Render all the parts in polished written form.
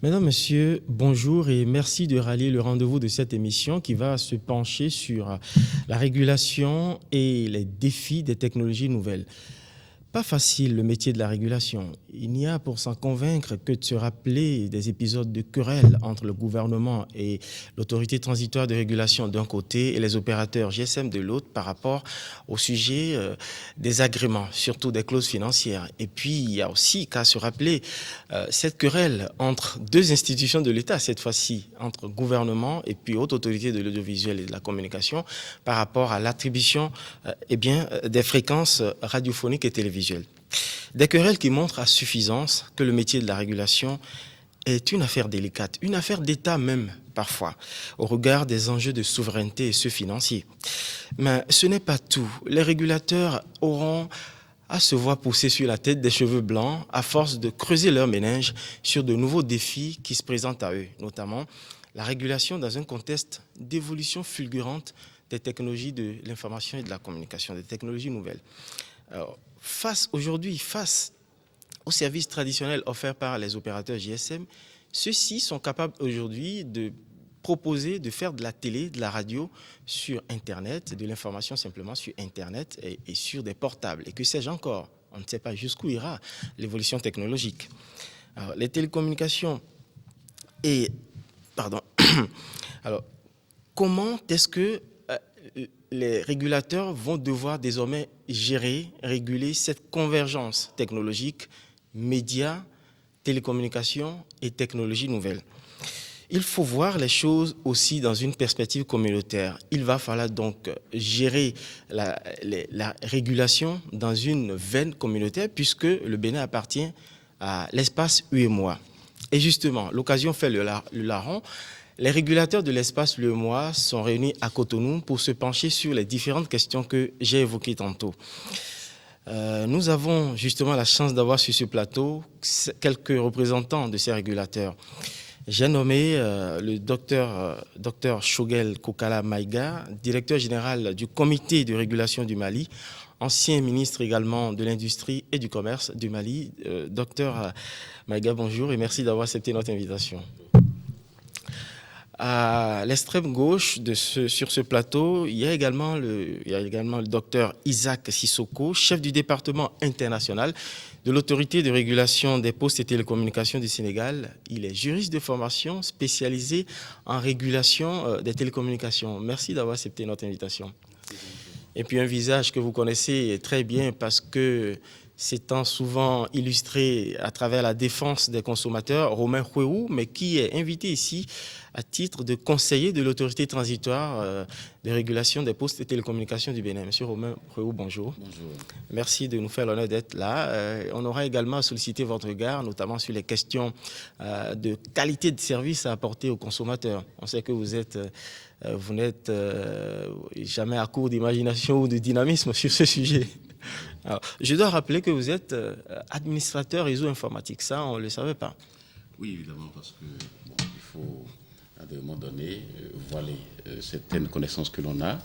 Mesdames, Messieurs, bonjour et merci de rallier le rendez-vous de cette émission qui va se pencher sur la régulation et les défis des technologies nouvelles. Pas facile le métier de la régulation. Il n'y a pour s'en convaincre que de se rappeler des épisodes de querelle entre le gouvernement et l'autorité transitoire de régulation d'un côté et les opérateurs GSM de l'autre par rapport au sujet des agréments, surtout des clauses financières. Et puis il y a aussi qu'à se rappeler cette querelle entre deux institutions de l'État, cette fois-ci entre gouvernement et puis haute autorité de l'audiovisuel et de la communication par rapport à l'attribution des fréquences radiophoniques et télévisuelles. Des querelles qui montrent à suffisance que le métier de la régulation est une affaire délicate, une affaire d'État même parfois, au regard des enjeux de souveraineté et ceux financiers. Mais ce n'est pas tout. Les régulateurs auront à se voir pousser sur la tête des cheveux blancs à force de creuser leur méninge sur de nouveaux défis qui se présentent à eux, notamment la régulation dans un contexte d'évolution fulgurante des technologies de l'information et de la communication, des technologies nouvelles. Alors, face aux services traditionnels offerts par les opérateurs GSM, ceux-ci sont capables aujourd'hui de proposer de faire de la télé, de la radio sur Internet, de l'information simplement sur Internet et sur des portables. Et que sais-je encore? On ne sait pas jusqu'où ira l'évolution technologique. Alors, les télécommunications Alors, comment est-ce que les régulateurs vont devoir désormais réguler cette convergence technologique, médias, télécommunications et technologies nouvelles? Il faut voir les choses aussi dans une perspective communautaire. Il va falloir donc gérer la régulation dans une veine communautaire puisque le Bénin appartient à l'espace UEMOA. Et justement, l'occasion fait le larron. Les régulateurs de l'espace UEMOA sont réunis à Cotonou pour se pencher sur les différentes questions que j'ai évoquées tantôt. Nous avons justement la chance d'avoir sur ce plateau quelques représentants de ces régulateurs. J'ai nommé le docteur Choguel Kokala Maïga, directeur général du comité de régulation du Mali, ancien ministre également de l'Industrie et du Commerce du Mali. Docteur Maïga, bonjour et merci d'avoir accepté notre invitation. À l'extrême gauche sur ce plateau, il y a également le docteur Isaac Sissoko, chef du département international de l'autorité de régulation des postes et télécommunications du Sénégal. Il est juriste de formation spécialisé en régulation des télécommunications. Merci d'avoir accepté notre invitation. Et puis un visage que vous connaissez très bien parce que s'étant souvent illustré à travers la défense des consommateurs, Romain Huéhou, mais qui est invité ici à titre de conseiller de l'autorité transitoire de régulation des postes et télécommunications du Bénin. Monsieur Romain Huéhou, bonjour. Bonjour. Merci de nous faire l'honneur d'être là. On aura également sollicité votre regard, notamment sur les questions de qualité de service à apporter aux consommateurs. On sait que vous n'êtes jamais à court d'imagination ou de dynamisme sur ce sujet. Alors, je dois rappeler que vous êtes administrateur réseau informatique. Ça, on ne le savait pas. Oui, évidemment, parce que il faut, à un moment donné, voiler certaines connaissances que l'on a,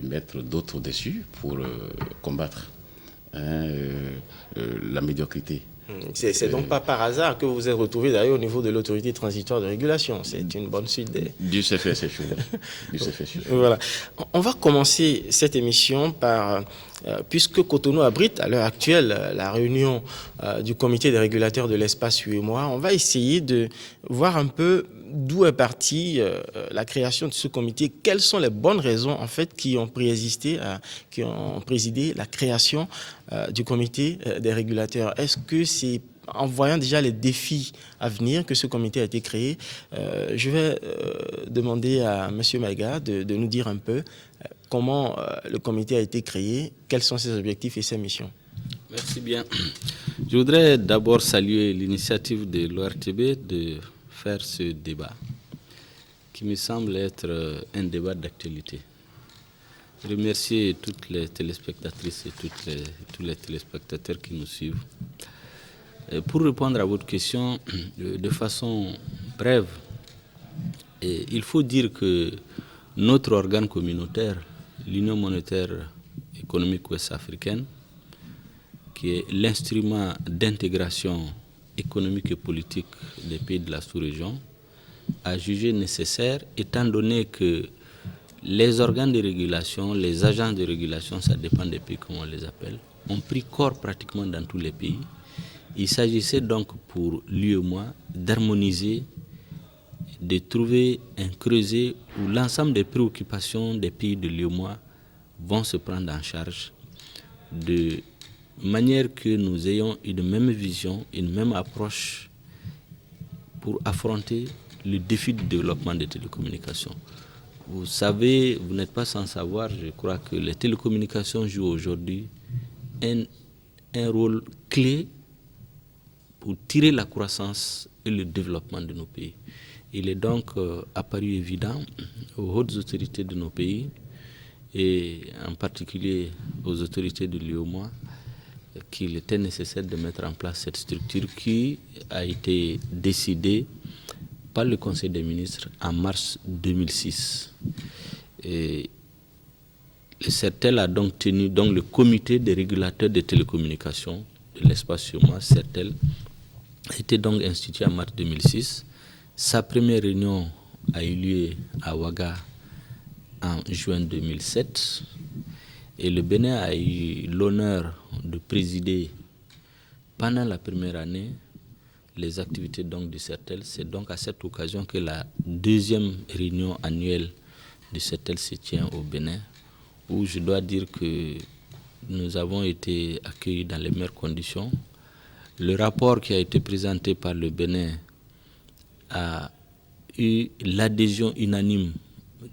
mettre d'autres au-dessus pour combattre la médiocrité. C'est donc pas par hasard que vous vous êtes retrouvé d'ailleurs au niveau de l'autorité transitoire de régulation. C'est une bonne suite des... Dieu sait faire ces choses. Dieu sait faire ces choses. Voilà. On va commencer cette émission par... puisque Cotonou abrite à l'heure actuelle la réunion du comité des régulateurs de l'espace UEMOA, on va essayer de voir un peu d'où est partie la création de ce comité. Quelles sont les bonnes raisons en fait qui ont présidé la création du comité des régulateurs? Est-ce que c'est en voyant déjà les défis à venir que ce comité a été créé? Je vais demander à M. Maïga de nous dire un peu comment le comité a été créé, quels sont ses objectifs et ses missions. Merci bien. Je voudrais d'abord saluer l'initiative de l'ORTB de faire ce débat, qui me semble être un débat d'actualité. Remercier toutes les téléspectatrices et tous les téléspectateurs qui nous suivent. Pour répondre à votre question de façon brève, il faut dire que notre organe communautaire, l'Union monétaire économique ouest-africaine, qui est l'instrument d'intégration économique et politique des pays de la sous-région a jugé nécessaire, étant donné que les organes de régulation, les agences de régulation, ça dépend des pays comme on les appelle, ont pris corps pratiquement dans tous les pays. Il s'agissait donc pour l'UEMOA d'harmoniser, de trouver un creuset où l'ensemble des préoccupations des pays de l'UEMOA vont se prendre en charge de manière que nous ayons une même vision, une même approche pour affronter le défi du développement des télécommunications. Vous savez, vous n'êtes pas sans savoir, je crois que les télécommunications jouent aujourd'hui un rôle clé pour tirer la croissance et le développement de nos pays. Il est donc apparu évident aux hautes autorités de nos pays et en particulier aux autorités de l'UEMOA qu'il était nécessaire de mettre en place cette structure qui a été décidée par le Conseil des ministres en mars 2006. Et le CERTEL a donc tenu, donc le comité des régulateurs des télécommunications de l'espace UEMOA, CERTEL, a été donc institué en mars 2006. Sa première réunion a eu lieu à Ouaga en juin 2007 et le Bénin a eu l'honneur de présider pendant la première année les activités donc du CERTEL. C'est donc à cette occasion que la deuxième réunion annuelle du CERTEL se tient au Bénin, où je dois dire que nous avons été accueillis dans les meilleures conditions. Le rapport qui a été présenté par le Bénin a eu l'adhésion unanime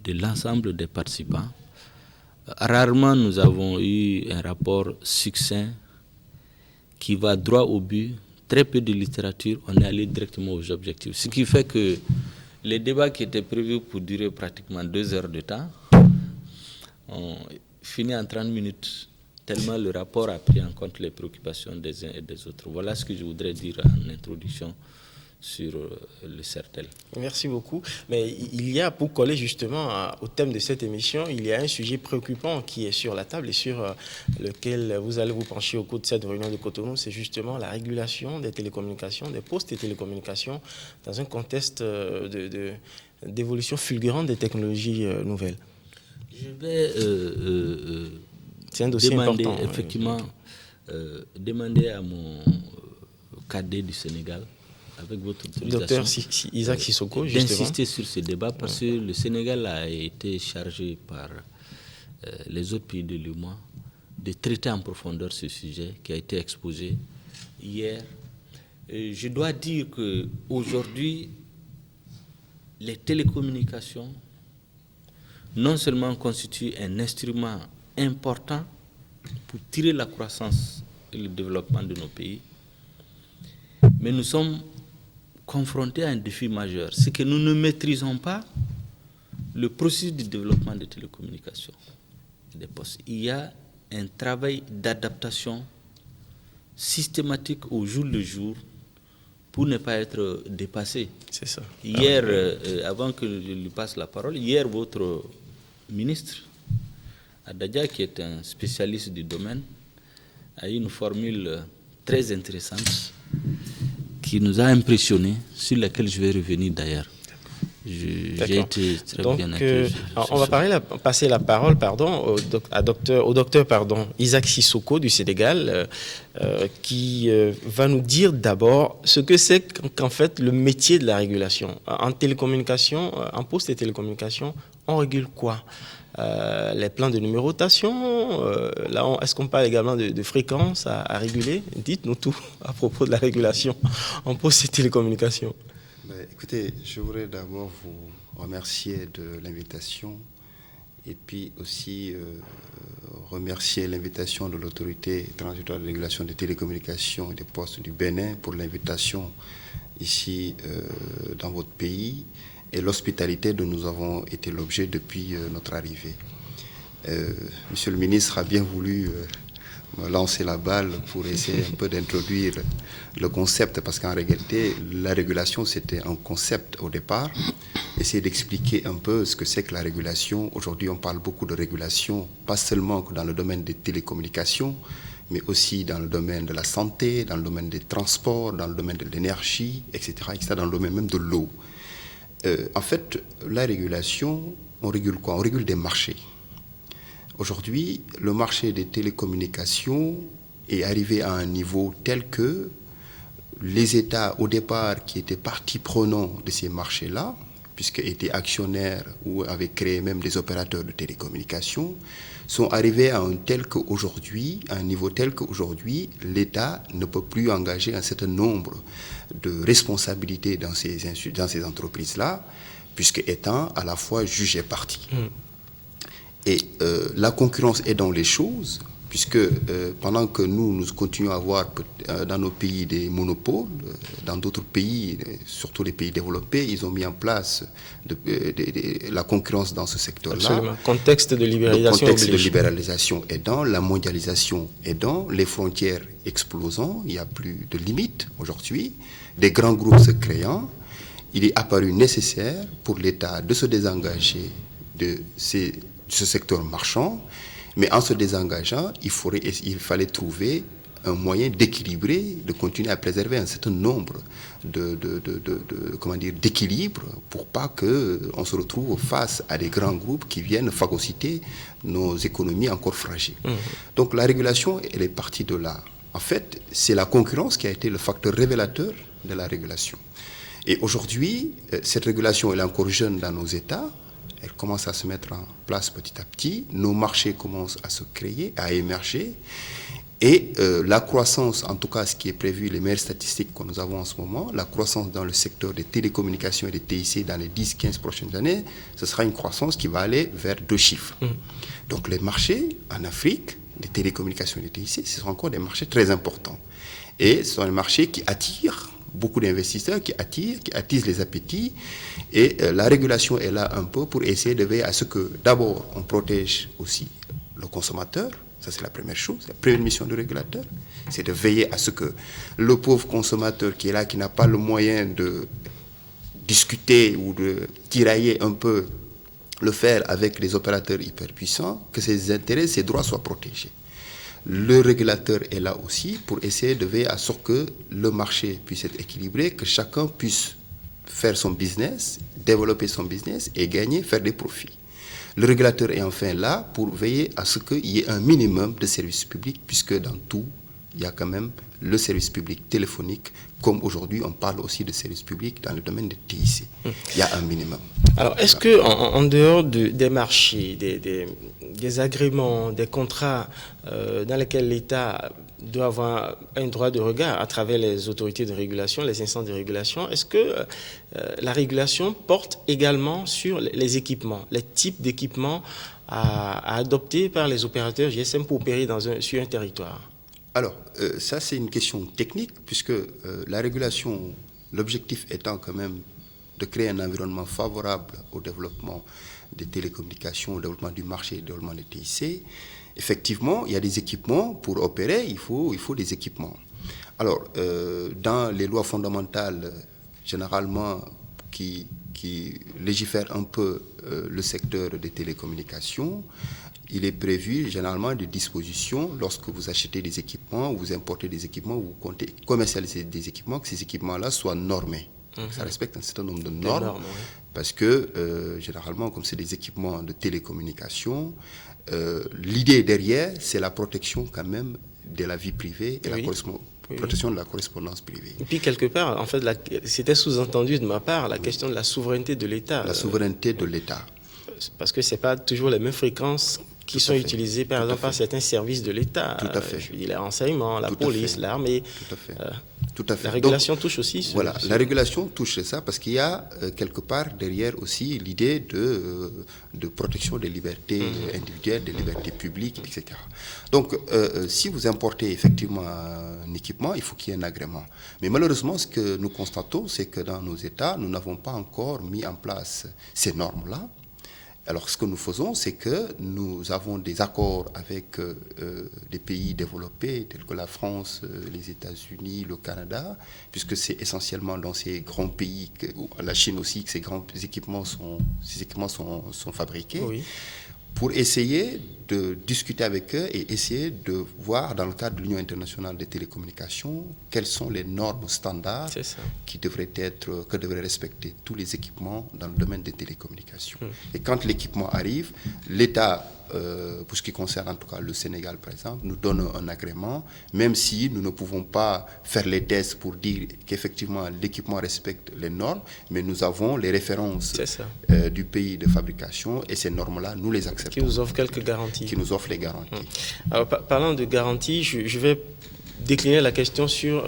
de l'ensemble des participants. Rarement nous avons eu un rapport succinct qui va droit au but, très peu de littérature, on est allé directement aux objectifs. Ce qui fait que les débats qui étaient prévus pour durer pratiquement 2 heures de temps ont fini en 30 minutes, tellement le rapport a pris en compte les préoccupations des uns et des autres. Voilà ce que je voudrais dire en introduction sur le CERTEL. Merci beaucoup. Mais il y a, pour coller justement au thème de cette émission, il y a un sujet préoccupant qui est sur la table et sur lequel vous allez vous pencher au cours de cette réunion de Cotonou, c'est justement la régulation des télécommunications, des postes et télécommunications dans un contexte d'évolution fulgurante des technologies nouvelles. Je vais c'est un dossier demander, important. effectivement, demander à mon cadet du Sénégal, avec votre autorisation, docteur Isaac Sissoko, d'insister sur ce débat parce que le Sénégal a été chargé par les autres pays de l'UEMOA de traiter en profondeur ce sujet qui a été exposé hier. Je dois dire qu'aujourd'hui, les télécommunications non seulement constituent un instrument important pour tirer la croissance et le développement de nos pays, mais nous sommes confrontés à un défi majeur, c'est que nous ne maîtrisons pas le processus de développement des télécommunications et des postes. Il y a un travail d'adaptation systématique au jour le jour pour ne pas être dépassé. C'est ça. Hier, avant que je lui passe la parole, hier, votre ministre, Adadja, qui est un spécialiste du domaine, a eu une formule très intéressante qui nous a impressionnés, sur laquelle je vais revenir d'ailleurs. J'ai été très bien accueilli. On va passer la parole au docteur Isaac Sissoko du Sénégal, qui va nous dire d'abord ce que c'est qu'en fait le métier de la régulation. En télécommunication, en poste et télécommunications, on régule quoi? Les plans de numérotation, est-ce qu'on parle également de fréquences à réguler? Dites-nous tout à propos de la régulation en poste et télécommunications. Écoutez, je voudrais d'abord vous remercier de l'invitation et puis aussi remercier l'invitation de l'autorité transitoire de régulation des télécommunications et des postes du Bénin pour l'invitation ici dans votre pays et l'hospitalité dont nous avons été l'objet depuis notre arrivée. Monsieur le ministre a bien voulu me lancer la balle pour essayer un peu d'introduire le concept, parce qu'en réalité, la régulation, c'était un concept au départ. Essayer d'expliquer un peu ce que c'est que la régulation. Aujourd'hui, on parle beaucoup de régulation, pas seulement dans le domaine des télécommunications, mais aussi dans le domaine de la santé, dans le domaine des transports, dans le domaine de l'énergie, etc., dans le domaine même de l'eau. En fait, la régulation, on régule quoi? On régule des marchés. Aujourd'hui, le marché des télécommunications est arrivé à un niveau tel que les États, au départ, qui étaient partie prenante de ces marchés-là, puisqu'ils étaient actionnaires ou avaient créé même des opérateurs de télécommunications, sont arrivés à un niveau tel qu'aujourd'hui, l'État ne peut plus engager un certain nombre de responsabilités dans ces entreprises-là, puisque étant à la fois jugé parti. Et la concurrence est dans les choses, puisque pendant que nous continuons à avoir dans nos pays des monopoles, dans d'autres pays, surtout les pays développés, ils ont mis en place la concurrence dans ce secteur-là. Absolument. Contexte de libéralisation. Le contexte de libéralisation aidant, la mondialisation aidant, les frontières explosant, il n'y a plus de limites aujourd'hui, des grands groupes se créant, il est apparu nécessaire pour l'État de se désengager de ce secteur marchand, mais en se désengageant, il fallait trouver un moyen d'équilibrer, de continuer à préserver un certain nombre d'équilibres pour pas qu'on se retrouve face à des grands groupes qui viennent phagocyter nos économies encore fragiles. Donc la régulation, elle est partie de là. En fait, c'est la concurrence qui a été le facteur révélateur de la régulation. Et aujourd'hui, cette régulation, elle est encore jeune dans nos États. Elle commence à se mettre en place petit à petit. Nos marchés commencent à se créer, à émerger. Et la croissance, en tout cas ce qui est prévu, les meilleures statistiques que nous avons en ce moment, la croissance dans le secteur des télécommunications et des TIC dans les 10-15 prochaines années, ce sera une croissance qui va aller vers 2 chiffres. Donc les marchés en Afrique, les télécommunications et les TIC, ce sont encore des marchés très importants. Et ce sont des marchés qui attirent beaucoup d'investisseurs, qui attisent les appétits. Et la régulation est là un peu pour essayer de veiller à ce que, d'abord, on protège aussi le consommateur. Ça, c'est la première chose. La première mission du régulateur, c'est de veiller à ce que le pauvre consommateur qui est là, qui n'a pas le moyen de discuter ou de tirailler un peu, le faire avec les opérateurs hyper puissants, que ses intérêts, ses droits soient protégés. Le régulateur est là aussi pour essayer de veiller à ce que le marché puisse être équilibré, que chacun puisse faire son business, développer son business et gagner, faire des profits. Le régulateur est enfin là pour veiller à ce qu'il y ait un minimum de services publics, puisque dans tout, il y a quand même le service public téléphonique, comme aujourd'hui on parle aussi de services publics dans le domaine des TIC. Il y a un minimum. Alors, est-ce que en dehors des marchés, des agréments, des contrats dans lesquels l'État doit avoir un droit de regard à travers les autorités de régulation, les instances de régulation, est-ce que la régulation porte également sur les équipements, les types d'équipements à adopter par les opérateurs GSM pour opérer sur un territoire? Alors, ça c'est une question technique, puisque la régulation, l'objectif étant quand même de créer un environnement favorable au développement des télécommunications, au développement du marché, au développement des TIC. Effectivement, il y a des équipements. Pour opérer, il faut des équipements. Alors, dans les lois fondamentales, généralement, qui légifèrent un peu le secteur des télécommunications, il est prévu généralement des dispositions lorsque vous achetez des équipements, vous importez des équipements, vous comptez commercialiser des équipements, que ces équipements-là soient normés. Ça respecte un certain nombre de normes, parce que généralement, comme c'est des équipements de télécommunication, l'idée derrière, c'est la protection quand même de la vie privée et la protection de la correspondance privée. Et puis quelque part, en fait, c'était sous-entendu de ma part la question de la souveraineté de l'État. La souveraineté de l'État. Parce que ce n'est pas toujours les mêmes fréquences qui sont utilisées, par exemple, par certains services de l'État. Tout à fait. Je dis les renseignements, la police, l'armée. Tout à fait. Tout à fait. La régulation touche aussi Voilà, la régulation touche ça parce qu'il y a quelque part derrière aussi l'idée de protection des libertés individuelles, des libertés publiques, etc. Donc, si vous importez effectivement un équipement, il faut qu'il y ait un agrément. Mais malheureusement, ce que nous constatons, c'est que dans nos États, nous n'avons pas encore mis en place ces normes-là. Alors, ce que nous faisons, c'est que nous avons des accords avec des pays développés, tels que la France, les États-Unis, le Canada, puisque c'est essentiellement dans ces grands pays, la Chine aussi, que ces équipements sont fabriqués. Oui. pour essayer de discuter avec eux et essayer de voir dans le cadre de l'Union internationale des télécommunications quelles sont les normes standards que devraient respecter tous les équipements dans le domaine des télécommunications. Et quand l'équipement arrive, l'État, pour ce qui concerne en tout cas le Sénégal par exemple, nous donne un agrément, même si nous ne pouvons pas faire les tests pour dire qu'effectivement l'équipement respecte les normes, mais nous avons les références du pays de fabrication et ces normes-là, nous les acceptons. Qui nous offrent quelques garanties. Qui nous offrent les garanties. Alors, parlant de garanties, je vais décliner la question sur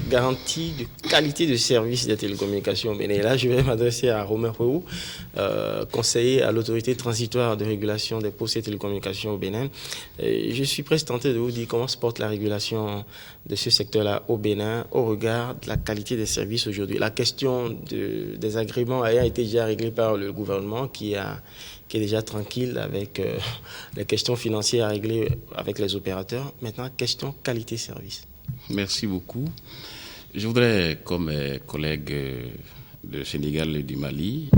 garantie de qualité de service des télécommunications au Bénin. Et là, je vais m'adresser à Romain Hueou, conseiller à l'autorité transitoire de régulation des postes et télécommunications au Bénin. Et je suis presque tenté de vous dire comment se porte la régulation de ce secteur-là au Bénin au regard de la qualité des services aujourd'hui. La question des agréments a été déjà réglée par le gouvernement qui est déjà tranquille avec les questions financières à régler avec les opérateurs. Maintenant, question qualité-service. Merci beaucoup. Je voudrais, comme mes collègues du Sénégal et du Mali,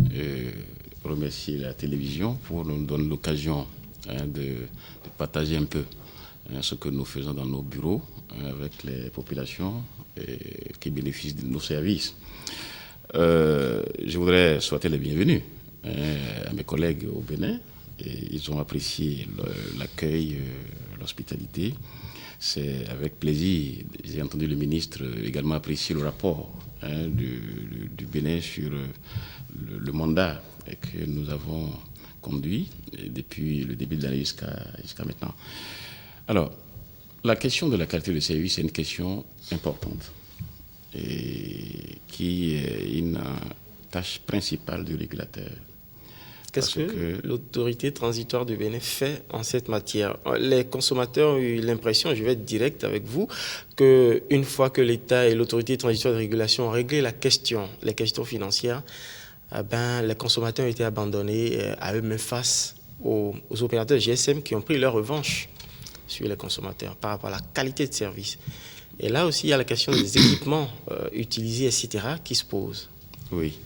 remercier la télévision pour nous donner l'occasion de partager un peu ce que nous faisons dans nos bureaux avec les populations qui bénéficient de nos services. Je voudrais souhaiter la bienvenue à mes collègues au Bénin. Et ils ont apprécié l'accueil, l'hospitalité. C'est avec plaisir. J'ai entendu le ministre également apprécier le rapport du Bénin sur le mandat que nous avons conduit depuis le début de l'année jusqu'à maintenant. Alors, la question de la qualité de service est une question importante et qui est une tâche principale du régulateur. Qu'est-ce que l'autorité transitoire du Bénin fait en cette matière? Les consommateurs ont eu l'impression, je vais être direct avec vous, qu'une fois que l'État et l'autorité transitoire de régulation ont réglé les questions financières, les consommateurs ont été abandonnés à eux-mêmes face aux opérateurs GSM qui ont pris leur revanche sur les consommateurs par rapport à la qualité de service. Et là aussi, il y a la question des équipements utilisés, etc., qui se pose. Oui.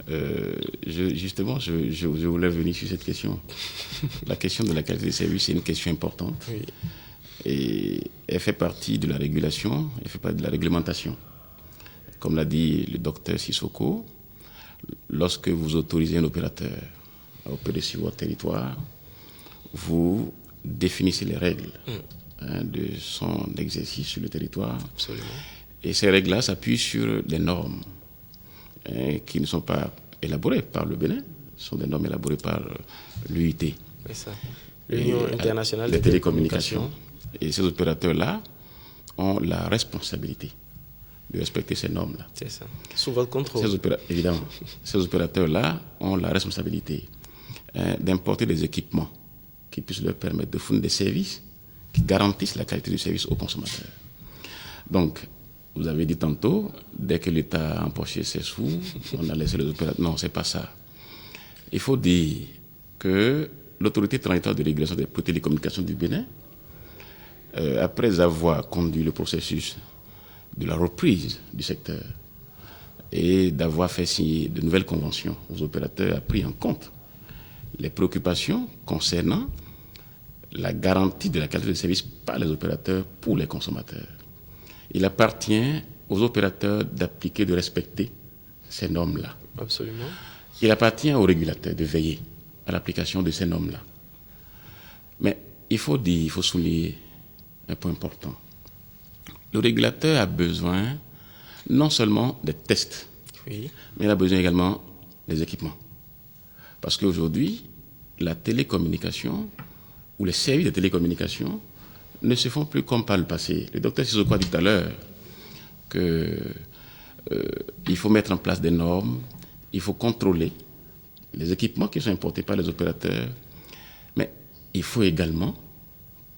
Je voulais venir sur cette question. La question de la qualité des services est une question importante. Oui. Et elle fait partie de la régulation, elle fait partie de la réglementation. Comme l'a dit le docteur Sissoko, lorsque vous autorisez un opérateur à opérer sur votre territoire, vous définissez les règles de son exercice sur le territoire. Absolument. Et ces règles-là s'appuient sur des normes qui ne sont pas élaborées par le Bénin, ce sont des normes élaborées par l'UIT. L'Union internationale des télécommunications. Et ces opérateurs-là ont la responsabilité de respecter ces normes-là. C'est ça. Sous votre contrôle. Évidemment. Ces opérateurs-là ont la responsabilité d'importer des équipements qui puissent leur permettre de fournir des services qui garantissent la qualité du service aux consommateurs. Donc, vous avez dit tantôt, dès que l'État a empoché ses sous, on a laissé les opérateurs. Non, ce n'est pas ça. Il faut dire que l'autorité transitoire de régulation des télécommunications du Bénin, après avoir conduit le processus de la reprise du secteur et d'avoir fait signer de nouvelles conventions aux opérateurs, a pris en compte les préoccupations concernant la garantie de la qualité de service par les opérateurs pour les consommateurs. Il appartient aux opérateurs d'appliquer, de respecter ces normes-là. Absolument. Il appartient aux régulateurs de veiller à l'application de ces normes-là. Mais il faut souligner un point important. Le régulateur a besoin non seulement des tests, oui, mais il a besoin également des équipements. Parce qu'aujourd'hui, la télécommunication ou les services de télécommunication ne se font plus comme par le passé. Le docteur Sissoko a dit tout à l'heure qu'il faut mettre en place des normes, il faut contrôler les équipements qui sont importés par les opérateurs, mais il faut également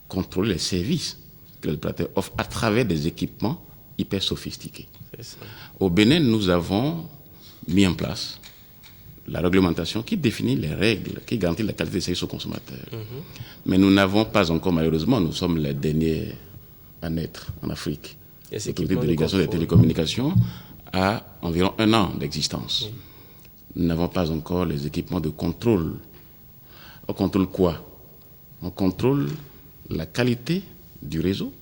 contrôler les services que les opérateurs offrent à travers des équipements hyper sophistiqués. Au Bénin, nous avons mis en place la réglementation qui définit les règles, qui garantit la qualité des services aux consommateurs. Mais nous n'avons pas encore, malheureusement, nous sommes les derniers à naître en Afrique. L'autorité de régulation des télécommunications a environ 1 an d'existence. Nous n'avons pas encore les équipements de contrôle. On contrôle quoi? on contrôle la qualité du réseau,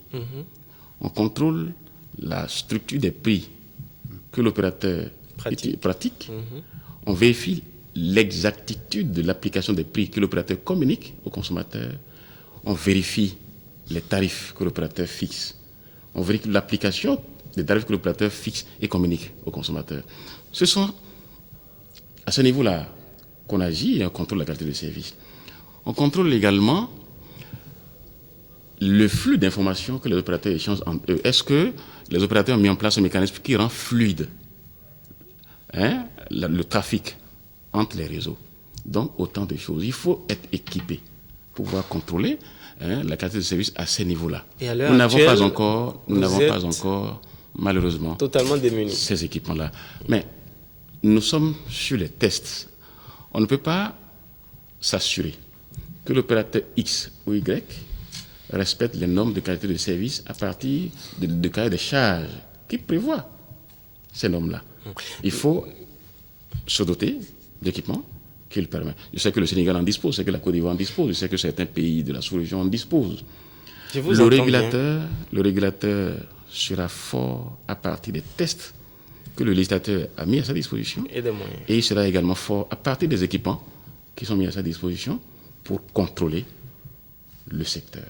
on contrôle la structure des prix que l'opérateur pratique, on vérifie l'exactitude de l'application des prix que l'opérateur communique aux consommateurs, on vérifie les tarifs que l'opérateur fixe, on vérifie l'application des tarifs que l'opérateur fixe et communique aux consommateurs. Ce sont à ce niveau-là qu'on agit et on contrôle la qualité du service. On contrôle également le flux d'informations que les opérateurs échangent entre eux. Est-ce que les opérateurs ont mis en place un mécanisme qui rend fluide le trafic entre les réseaux? Donc, autant de choses. Il faut être équipé pour pouvoir contrôler la qualité de service à ces niveaux-là. Nous n'avons pas encore, malheureusement, totalement démunis. Ces équipements-là. Mais nous sommes sur les tests. On ne peut pas s'assurer que l'opérateur X ou Y respecte les normes de qualité de service à partir de cahiers de charges qui prévoient ces normes-là. Il faut se doter d'équipements qui le permettent. Je sais que le Sénégal en dispose, je sais que la Côte d'Ivoire en dispose, je sais que certains pays de la sous-région en disposent. Le régulateur sera fort à partir des tests que le législateur a mis à sa disposition. Et il sera également fort à partir des équipements qui sont mis à sa disposition pour contrôler le secteur,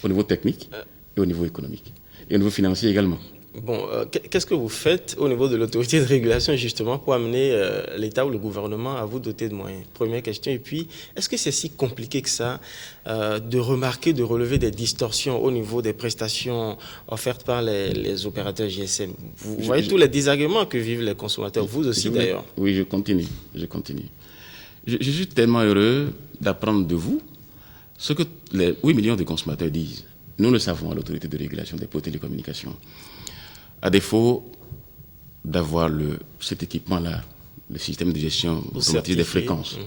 au niveau technique et au niveau économique, et au niveau financier également. Bon, qu'est-ce que vous faites au niveau de l'autorité de régulation justement pour amener l'État ou le gouvernement à vous doter de moyens? Première question. Et puis, est-ce que c'est si compliqué que ça de remarquer, de relever des distorsions au niveau des prestations offertes par les opérateurs GSM? Vous voyez tous les désagréments que vivent les consommateurs, vous aussi d'ailleurs. Oui, je continue. Je suis tellement heureux d'apprendre de vous ce que les 8 millions de consommateurs disent. Nous le savons à l'autorité de régulation des postes de télécommunications. À défaut d'avoir cet équipement-là, le système de gestion automatisé des fréquences,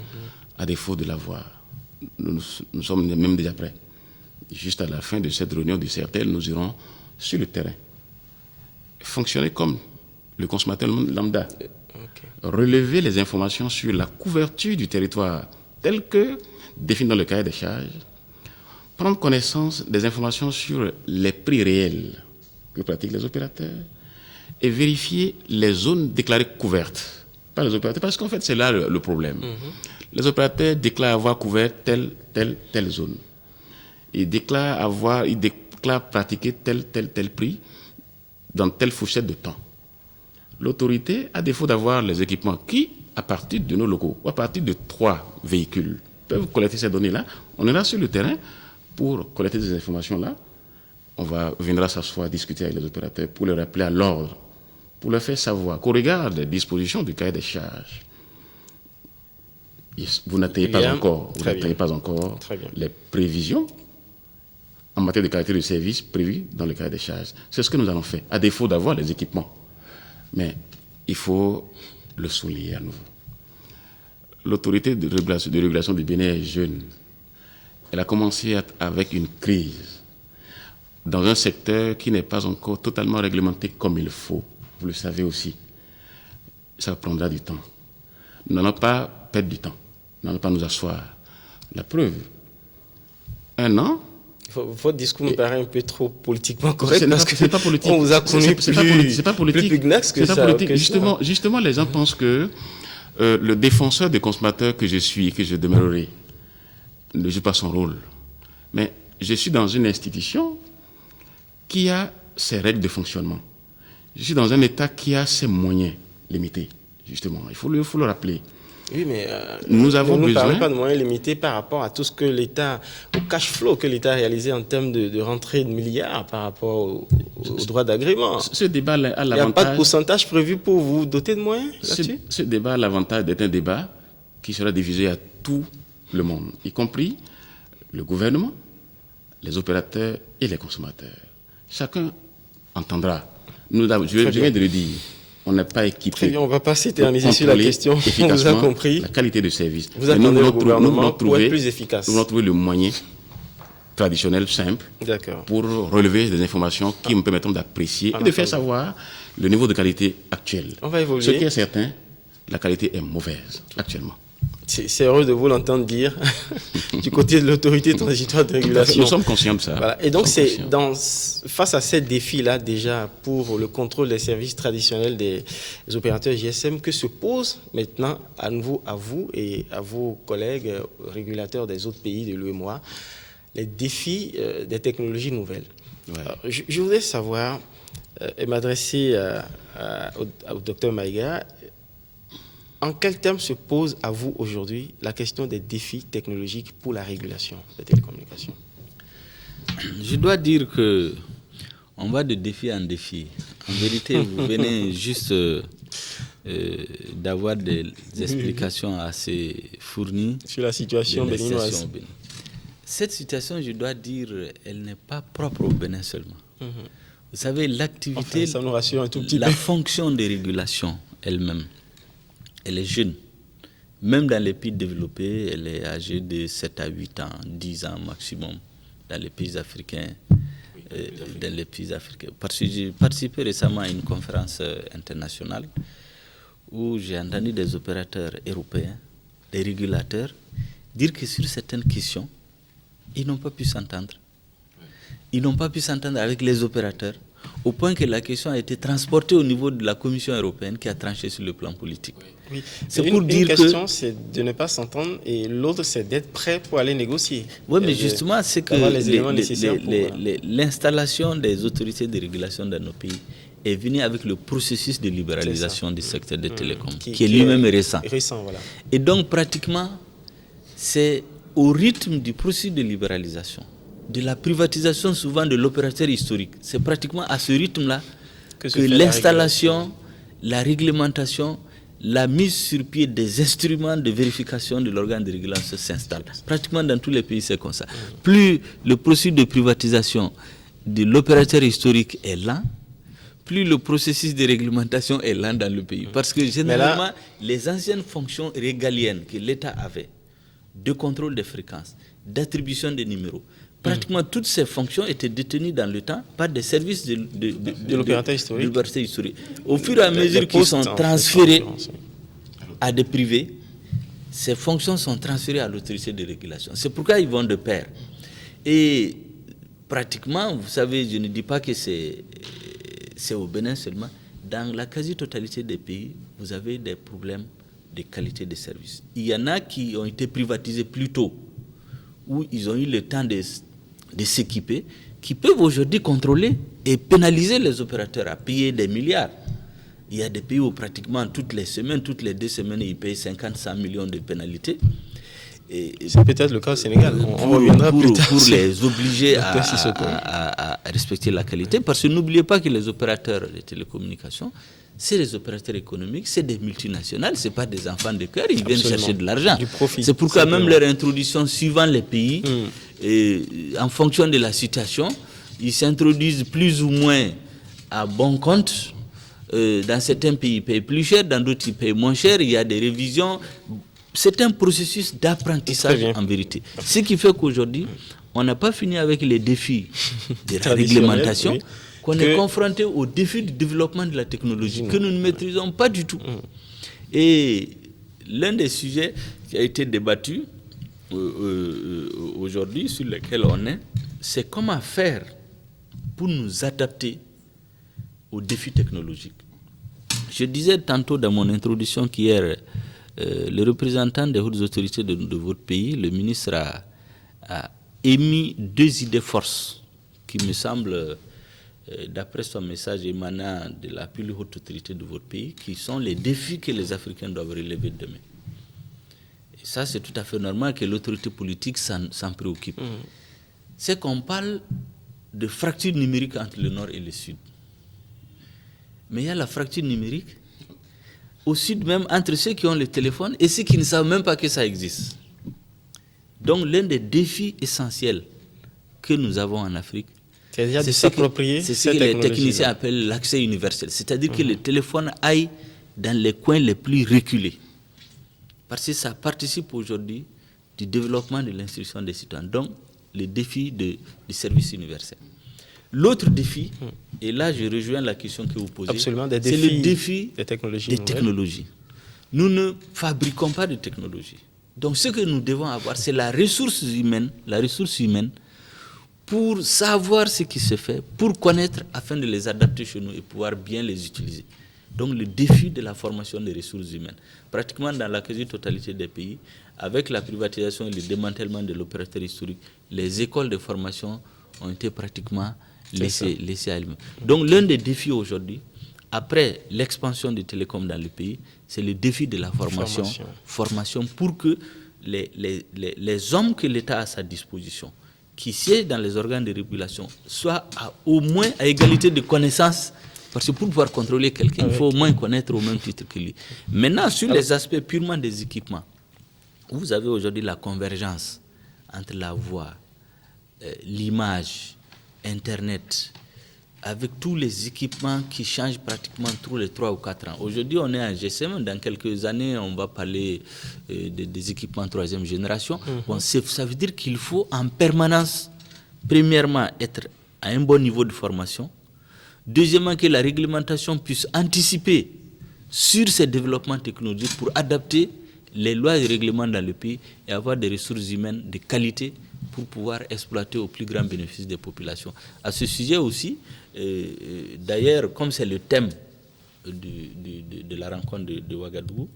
à défaut de l'avoir, nous sommes même déjà prêts. Juste à la fin de cette réunion du CRTL, nous irons sur le terrain, fonctionner comme le consommateur lambda, relever les informations sur la couverture du territoire telle que définie dans le cahier des charges, prendre connaissance des informations sur les prix réels que pratiquent les opérateurs et vérifier les zones déclarées couvertes par les opérateurs. Parce qu'en fait, c'est là le problème. Les opérateurs déclarent avoir couvert telle zone. Ils déclarent pratiquer tel prix dans telle fourchette de temps. L'autorité, à défaut d'avoir les équipements qui, à partir de nos locaux ou à partir de 3 véhicules, peuvent collecter ces données-là, on ira sur le terrain pour collecter ces informations-là. On viendra s'asseoir, discuter avec les opérateurs pour les rappeler à l'ordre, pour leur faire savoir qu'au regard des dispositions du cahier des charges, vous n'atteignez pas encore les prévisions en matière de qualité de service prévues dans le cahier des charges. C'est ce que nous allons faire, à défaut d'avoir les équipements. Mais il faut le souligner à nouveau. L'autorité de régulation du Bénin est jeune. Elle a commencé avec une crise dans un secteur qui n'est pas encore totalement réglementé comme il faut. Vous le savez aussi. Ça prendra du temps. Nous n'allons pas perdre du temps. Nous n'allons pas nous asseoir. La preuve, 1 an. Votre discours me paraît un peu trop politiquement correct parce que c'est pas politique. On vous a connu plus pugnace que ça. Justement, les gens pensent que le défenseur des consommateurs que je suis et que je demeurerai ne joue pas son rôle. Mais je suis dans une institution qui a ses règles de fonctionnement. Je suis dans un État qui a ses moyens limités, justement. Il faut le rappeler. Oui, mais nous avons besoin. Ne parlons pas de moyens limités par rapport à tout ce que l'État, au cash flow que l'État a réalisé en termes de rentrée de milliards par rapport aux droits d'agrément. Ce débat a l'avantage. Il n'y a pas de pourcentage prévu pour vous doter de moyens là-dessus? Ce débat a l'avantage d'être un débat qui sera divisé à tout le monde, y compris le gouvernement, les opérateurs et les consommateurs. Chacun entendra. Je viens de le dire. On n'est pas équipé. Très bien, on ne va pas s'éterniser sur la question. On vous a compris. La qualité de service. Vous attendez le gouvernement pour être plus efficace. Nous allons trouver le moyen traditionnel, simple, pour relever des informations qui me permettront d'apprécier et de faire savoir le niveau de qualité actuel. On va évoluer. Ce qui est certain, la qualité est mauvaise actuellement. C'est heureux de vous l'entendre dire du côté de l'autorité transitoire de régulation. Nous sommes conscients de ça. Voilà. Et donc, face à ces défis-là, déjà, pour le contrôle des services traditionnels des opérateurs GSM, que se pose maintenant à nouveau à vous et à vos collègues régulateurs des autres pays de l'UEMOA, les défis des technologies nouvelles. Ouais. Alors, je voudrais savoir et m'adresser au docteur Maïga. En quels termes se pose à vous aujourd'hui la question des défis technologiques pour la régulation des télécommunications? Je dois dire que on va de défi en défi. En vérité, vous venez juste d'avoir des explications assez fournies sur la situation béninoise. Cette situation, je dois dire, elle n'est pas propre au Bénin seulement. Vous savez, l'activité, ça nous rassure un tout petit la peu. fonction de régulation elle-même, elle est jeune. Même dans les pays développés, elle est âgée de 7 à 8 ans, 10 ans maximum, dans les pays africains. Parce que j'ai participé récemment à une conférence internationale où j'ai entendu des opérateurs européens, des régulateurs, dire que sur certaines questions, ils n'ont pas pu s'entendre. Ils n'ont pas pu s'entendre avec les opérateurs, au point que la question a été transportée au niveau de la Commission européenne qui a tranché sur le plan politique. Oui. C'est pour dire une question, c'est de ne pas s'entendre et l'autre, c'est d'être prêt pour aller négocier. Oui, mais justement, c'est que l'installation des autorités de régulation dans nos pays est venue avec le processus de libéralisation du secteur des télécoms, qui est lui-même récent. Voilà. Et donc, pratiquement, c'est au rythme du processus de libéralisation, de la privatisation souvent de l'opérateur historique. C'est pratiquement à ce rythme-là que l'installation, la réglementation, la mise sur pied des instruments de vérification de l'organe de régulation s'installe. Pratiquement dans tous les pays, c'est comme ça. Plus le processus de privatisation de l'opérateur historique est lent, plus le processus de réglementation est lent dans le pays. Parce que généralement, les anciennes fonctions régaliennes que l'État avait, de contrôle des fréquences, d'attribution des numéros, pratiquement toutes ces fonctions étaient détenues dans le temps par des services de l'opérateur historique. Au fur et à mesure qu'ils sont transférés à des privés, ces fonctions sont transférées à l'autorité de régulation. C'est pourquoi ils vont de pair. Et pratiquement, vous savez, je ne dis pas que c'est au Bénin seulement, dans la quasi-totalité des pays, vous avez des problèmes de qualité de service. Il y en a qui ont été privatisés plus tôt, où ils ont eu le temps de s'équiper, qui peuvent aujourd'hui contrôler et pénaliser les opérateurs à payer des milliards. Il y a des pays où pratiquement toutes les semaines, toutes les 2 semaines, ils payent 50-100 millions de pénalités. C'est peut-être le cas au Sénégal. On reviendra plus tard pour les obliger à respecter la qualité. Parce que n'oubliez pas que les opérateurs de télécommunications, c'est des opérateurs économiques, c'est des multinationales, ce n'est pas des enfants de cœur, ils viennent chercher de l'argent. C'est pourquoi même leur introduction suivant les pays, en fonction de la situation, ils s'introduisent plus ou moins à bon compte. Dans certains pays, ils payent plus cher, dans d'autres, ils payent moins cher, il y a des révisions. C'est un processus d'apprentissage en vérité. Ce qui fait qu'aujourd'hui, on n'a pas fini avec les défis de la réglementation, qu'on est confronté aux défis du développement de la technologie, que nous ne maîtrisons pas du tout. Et l'un des sujets qui a été débattu aujourd'hui, sur lequel on est, c'est comment faire pour nous adapter aux défis technologiques. Je disais tantôt dans mon introduction qu'hier, le représentant des hautes autorités de votre pays, le ministre, a émis 2 idées forces qui me semblent, d'après son message émanant de la plus haute autorité de votre pays, qui sont les défis que les Africains doivent relever demain. Et ça, c'est tout à fait normal que l'autorité politique s'en préoccupe. C'est qu'on parle de fracture numérique entre le Nord et le Sud. Mais il y a la fracture numérique au Sud même, entre ceux qui ont le téléphone et ceux qui ne savent même pas que ça existe. Donc l'un des défis essentiels que nous avons en Afrique, c'est ce que les techniciens appellent l'accès universel. C'est-à-dire que le téléphone aille dans les coins les plus reculés. Parce que ça participe aujourd'hui du développement de l'instruction des citoyens. Donc, le défi du service universel. L'autre défi, et là je rejoins la question que vous posez, c'est le défi des technologies. Nous ne fabriquons pas de technologie. Donc ce que nous devons avoir, c'est la ressource humaine pour savoir ce qui se fait, pour connaître afin de les adapter chez nous et pouvoir bien les utiliser. Donc le défi de la formation des ressources humaines. Pratiquement dans la quasi-totalité des pays, avec la privatisation et le démantèlement de l'opérateur historique, les écoles de formation ont été pratiquement laissées à elles-mêmes. Donc l'un des défis aujourd'hui, après l'expansion des télécoms dans le pays, c'est le défi de la formation pour que les hommes que l'État a à sa disposition, qui siègent dans les organes de régulation, soient au moins à égalité de connaissances. Parce que pour pouvoir contrôler quelqu'un, il faut au moins connaître au même titre que lui. Maintenant, sur les aspects purement des équipements, vous avez aujourd'hui la convergence entre la voix, l'image, Internet, avec tous les équipements qui changent pratiquement tous les 3 ou 4 ans. Aujourd'hui, on est en GSM. Dans quelques années, on va parler des équipements 3e génération. Bon, ça veut dire qu'il faut en permanence, premièrement, être à un bon niveau de formation. Deuxièmement, que la réglementation puisse anticiper sur ces développements technologiques pour adapter les lois et règlements dans le pays et avoir des ressources humaines de qualité pour pouvoir exploiter au plus grand bénéfice des populations. À ce sujet aussi, d'ailleurs, comme c'est le thème de la rencontre de Ouagadougou,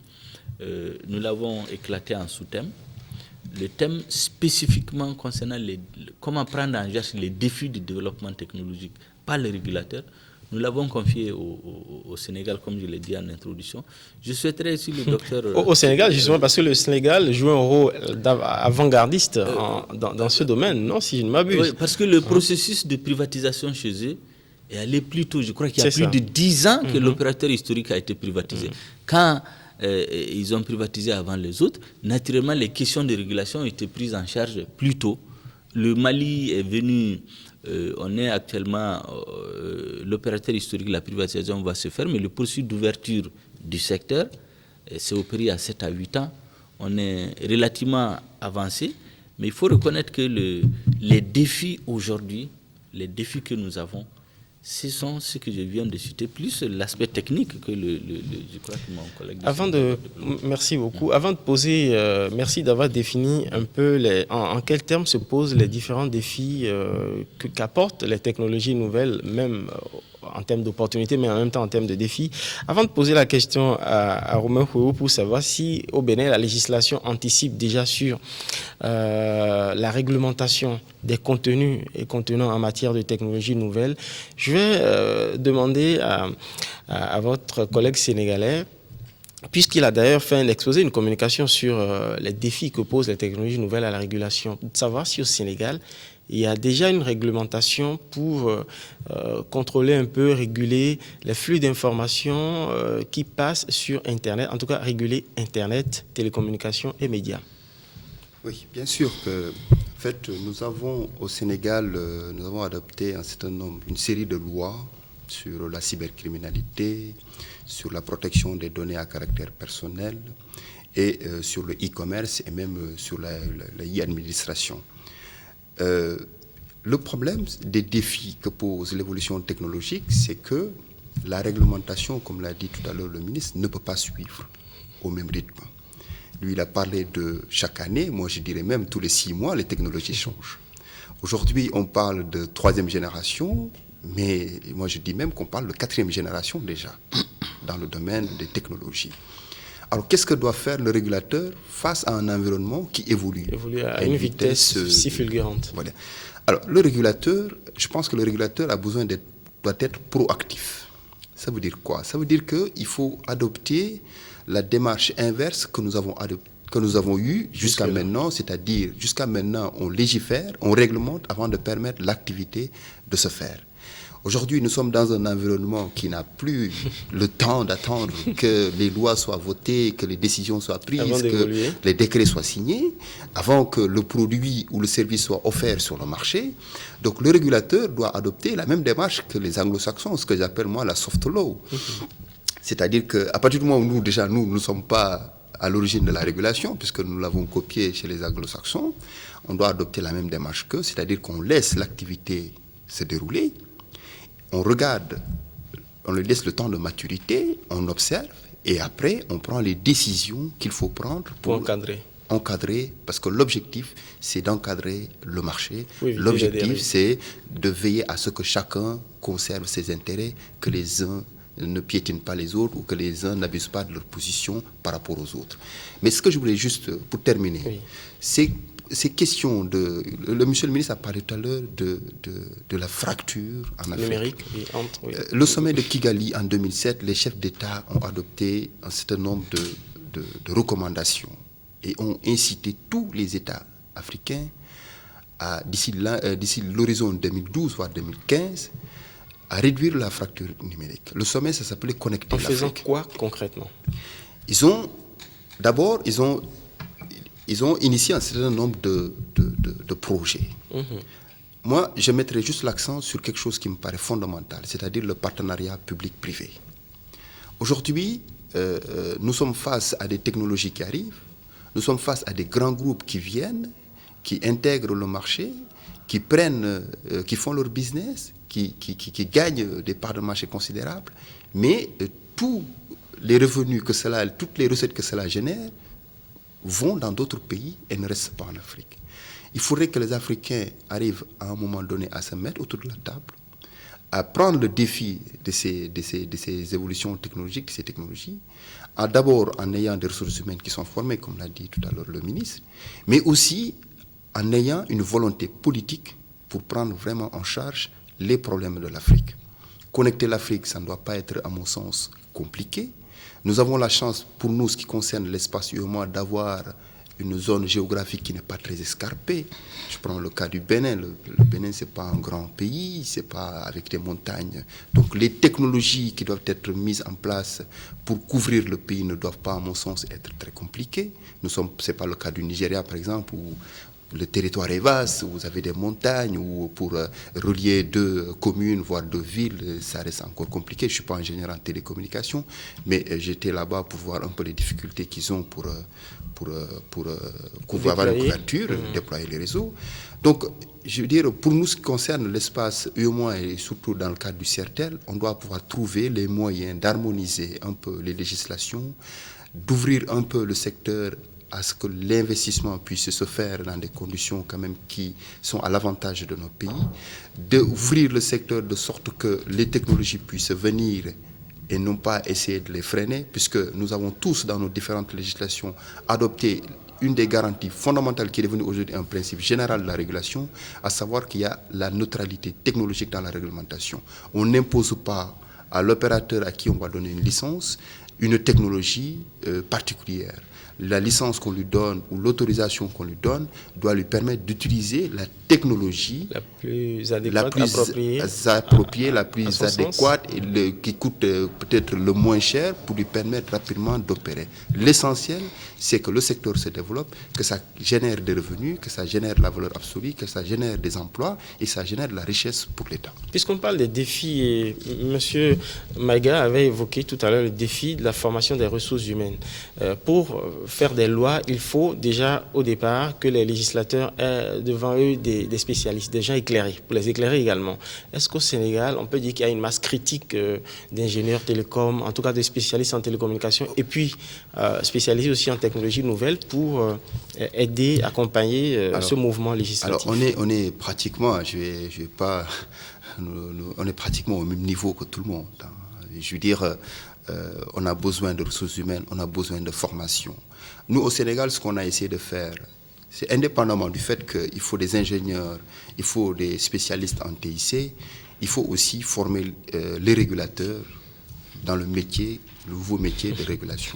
nous l'avons éclaté en sous-thème. Le thème spécifiquement concernant comment prendre en charge les défis du développement technologique par les régulateurs, nous l'avons confié au Sénégal, comme je l'ai dit en introduction. Je souhaiterais ici le docteur... Au Sénégal, justement, parce que le Sénégal joue un rôle avant-gardiste dans ce domaine, non, si je ne m'abuse. Oui, parce que le processus de privatisation chez eux est allé plus tôt. Je crois qu'il y a plus de 10 ans que l'opérateur historique a été privatisé. Quand ils ont privatisé avant les autres, naturellement, les questions de régulation ont été prises en charge plus tôt. Le Mali est venu... on est actuellement, l'opérateur historique, la privatisation va se faire, mais le processus d'ouverture du secteur s'est opéré à 7 à 8 ans. On est relativement avancé, mais il faut reconnaître que les défis aujourd'hui, les défis que nous avons, ce sont ce que je viens de citer, plus l'aspect technique que je crois que mon collègue... Merci beaucoup. Avant de poser, merci d'avoir défini un peu en quels termes se posent les différents défis qu'apportent les technologies nouvelles, même en termes d'opportunités, mais en même temps en termes de défis. Avant de poser la question à Romain Houéou pour savoir si au Bénin, la législation anticipe déjà sur la réglementation des contenus et contenants en matière de technologies nouvelles, je vais demander à votre collègue sénégalais, puisqu'il a d'ailleurs fait un exposé, une communication sur les défis que posent les technologies nouvelles à la régulation, de savoir si au Sénégal, il y a déjà une réglementation pour contrôler un peu, réguler les flux d'informations qui passent sur Internet, en tout cas réguler Internet, télécommunications et médias. Oui, bien sûr que, en fait, nous avons au Sénégal, nous avons adopté une série de lois sur la cybercriminalité, sur la protection des données à caractère personnel et sur le e-commerce et même sur la e-administration. Le problème des défis que pose l'évolution technologique, c'est que la réglementation, comme l'a dit tout à l'heure le ministre, ne peut pas suivre au même rythme. Lui, il a parlé de chaque année, moi je dirais même tous les 6 mois, les technologies changent. Aujourd'hui, on parle de 3e génération, mais moi je dis même qu'on parle de 4e génération déjà, dans le domaine des technologies. Alors, qu'est-ce que doit faire le régulateur face à un environnement qui évolue à une vitesse si fulgurante. Voilà. Alors, le régulateur, je pense que le régulateur doit être proactif. Ça veut dire quoi? Ça veut dire qu'il faut adopter la démarche inverse que nous avons eue jusqu'à maintenant, c'est-à-dire jusqu'à maintenant, on légifère, on réglemente avant de permettre l'activité de se faire. Aujourd'hui, nous sommes dans un environnement qui n'a plus le temps d'attendre que les lois soient votées, que les décisions soient prises, que les décrets soient signés, avant que le produit ou le service soit offert sur le marché. Donc le régulateur doit adopter la même démarche que les anglo-saxons, ce que j'appelle moi la soft law. C'est-à-dire qu'à partir du moment où nous ne sommes pas à l'origine de la régulation, puisque nous l'avons copié chez les anglo-saxons, on doit adopter la même démarche qu'eux, c'est-à-dire qu'on laisse l'activité se dérouler. On regarde, on lui laisse le temps de maturité, on observe et après on prend les décisions qu'il faut prendre pour encadrer. encadrer, parce que l'objectif, c'est d'encadrer le marché. Oui, l'objectif, c'est de veiller à ce que chacun conserve ses intérêts, que les uns ne piétinent pas les autres ou que les uns n'abusent pas de leur position par rapport aux autres. Mais ce que je voulais juste, pour terminer, c'est ces questions de... monsieur le ministre a parlé tout à l'heure de la fracture en Afrique. Numérique, Le sommet de Kigali en 2007, les chefs d'État ont adopté un certain nombre de recommandations et ont incité tous les États africains d'ici l'horizon 2012 voire 2015 à réduire la fracture numérique. Le sommet, ça s'appelait Connecter l'Afrique. En faisant quoi concrètement? D'abord, ils ont initié un certain nombre de projets. Moi, je mettrais juste l'accent sur quelque chose qui me paraît fondamental, c'est-à-dire le partenariat public-privé. Aujourd'hui, nous sommes face à des technologies qui arrivent, nous sommes face à des grands groupes qui viennent, qui intègrent le marché, qui font leur business, qui gagnent des parts de marché considérables, mais tous les revenus que cela, toutes les recettes que cela génère vont dans d'autres pays et ne restent pas en Afrique. Il faudrait que les Africains arrivent à un moment donné à se mettre autour de la table, à prendre le défi de ces évolutions technologiques, de ces technologies, d'abord en ayant des ressources humaines qui sont formées, comme l'a dit tout à l'heure le ministre, mais aussi en ayant une volonté politique pour prendre vraiment en charge les problèmes de l'Afrique. Connecter l'Afrique, ça ne doit pas être, à mon sens, compliqué. Nous avons la chance, pour nous, ce qui concerne l'espace UEMOA, d'avoir une zone géographique qui n'est pas très escarpée. Je prends le cas du Bénin. Le Bénin, ce n'est pas un grand pays, ce n'est pas avec des montagnes. Donc les technologies qui doivent être mises en place pour couvrir le pays ne doivent pas, à mon sens, être très compliquées. Ce n'est pas le cas du Nigeria, par exemple, où le territoire est vaste, vous avez des montagnes, ou pour relier deux communes, voire deux villes, ça reste encore compliqué. Je ne suis pas ingénieur en télécommunications, mais j'étais là-bas pour voir un peu les difficultés qu'ils ont pour avoir une couverture, déployer les réseaux. Donc, je veux dire, pour nous, ce qui concerne l'espace UEMOA et surtout dans le cadre du CERTEL, on doit pouvoir trouver les moyens d'harmoniser un peu les législations, d'ouvrir un peu le secteur à ce que l'investissement puisse se faire dans des conditions quand même qui sont à l'avantage de nos pays, d'ouvrir le secteur de sorte que les technologies puissent venir et non pas essayer de les freiner, puisque nous avons tous dans nos différentes législations adopté une des garanties fondamentales qui est devenue aujourd'hui un principe général de la régulation, à savoir qu'il y a la neutralité technologique dans la réglementation. On n'impose pas à l'opérateur à qui on va donner une licence une technologie particulière. La licence qu'on lui donne ou l'autorisation qu'on lui donne doit lui permettre d'utiliser la technologie la plus appropriée, la plus adéquate et qui coûte peut-être le moins cher pour lui permettre rapidement d'opérer. L'essentiel, c'est que le secteur se développe, que ça génère des revenus, que ça génère de la valeur absolue, que ça génère des emplois et ça génère de la richesse pour l'État. Puisqu'on parle des défis, et M. Maïga avait évoqué tout à l'heure le défi de la formation des ressources humaines. Pour faire des lois, il faut déjà au départ que les législateurs aient devant eux des spécialistes, des gens éclairés, pour les éclairer également. Est-ce qu'au Sénégal, on peut dire qu'il y a une masse critique d'ingénieurs télécoms, en tout cas de spécialistes en télécommunications, et puis spécialisés aussi en technologies nouvelles pour aider, accompagner ce mouvement législatif? Alors on est pratiquement, on est pratiquement au même niveau que tout le monde. Je veux dire, on a besoin de ressources humaines, on a besoin de formation. Nous, au Sénégal, ce qu'on a essayé de faire, c'est indépendamment du fait qu'il faut des ingénieurs, il faut des spécialistes en TIC, il faut aussi former les régulateurs dans le nouveau métier de régulation.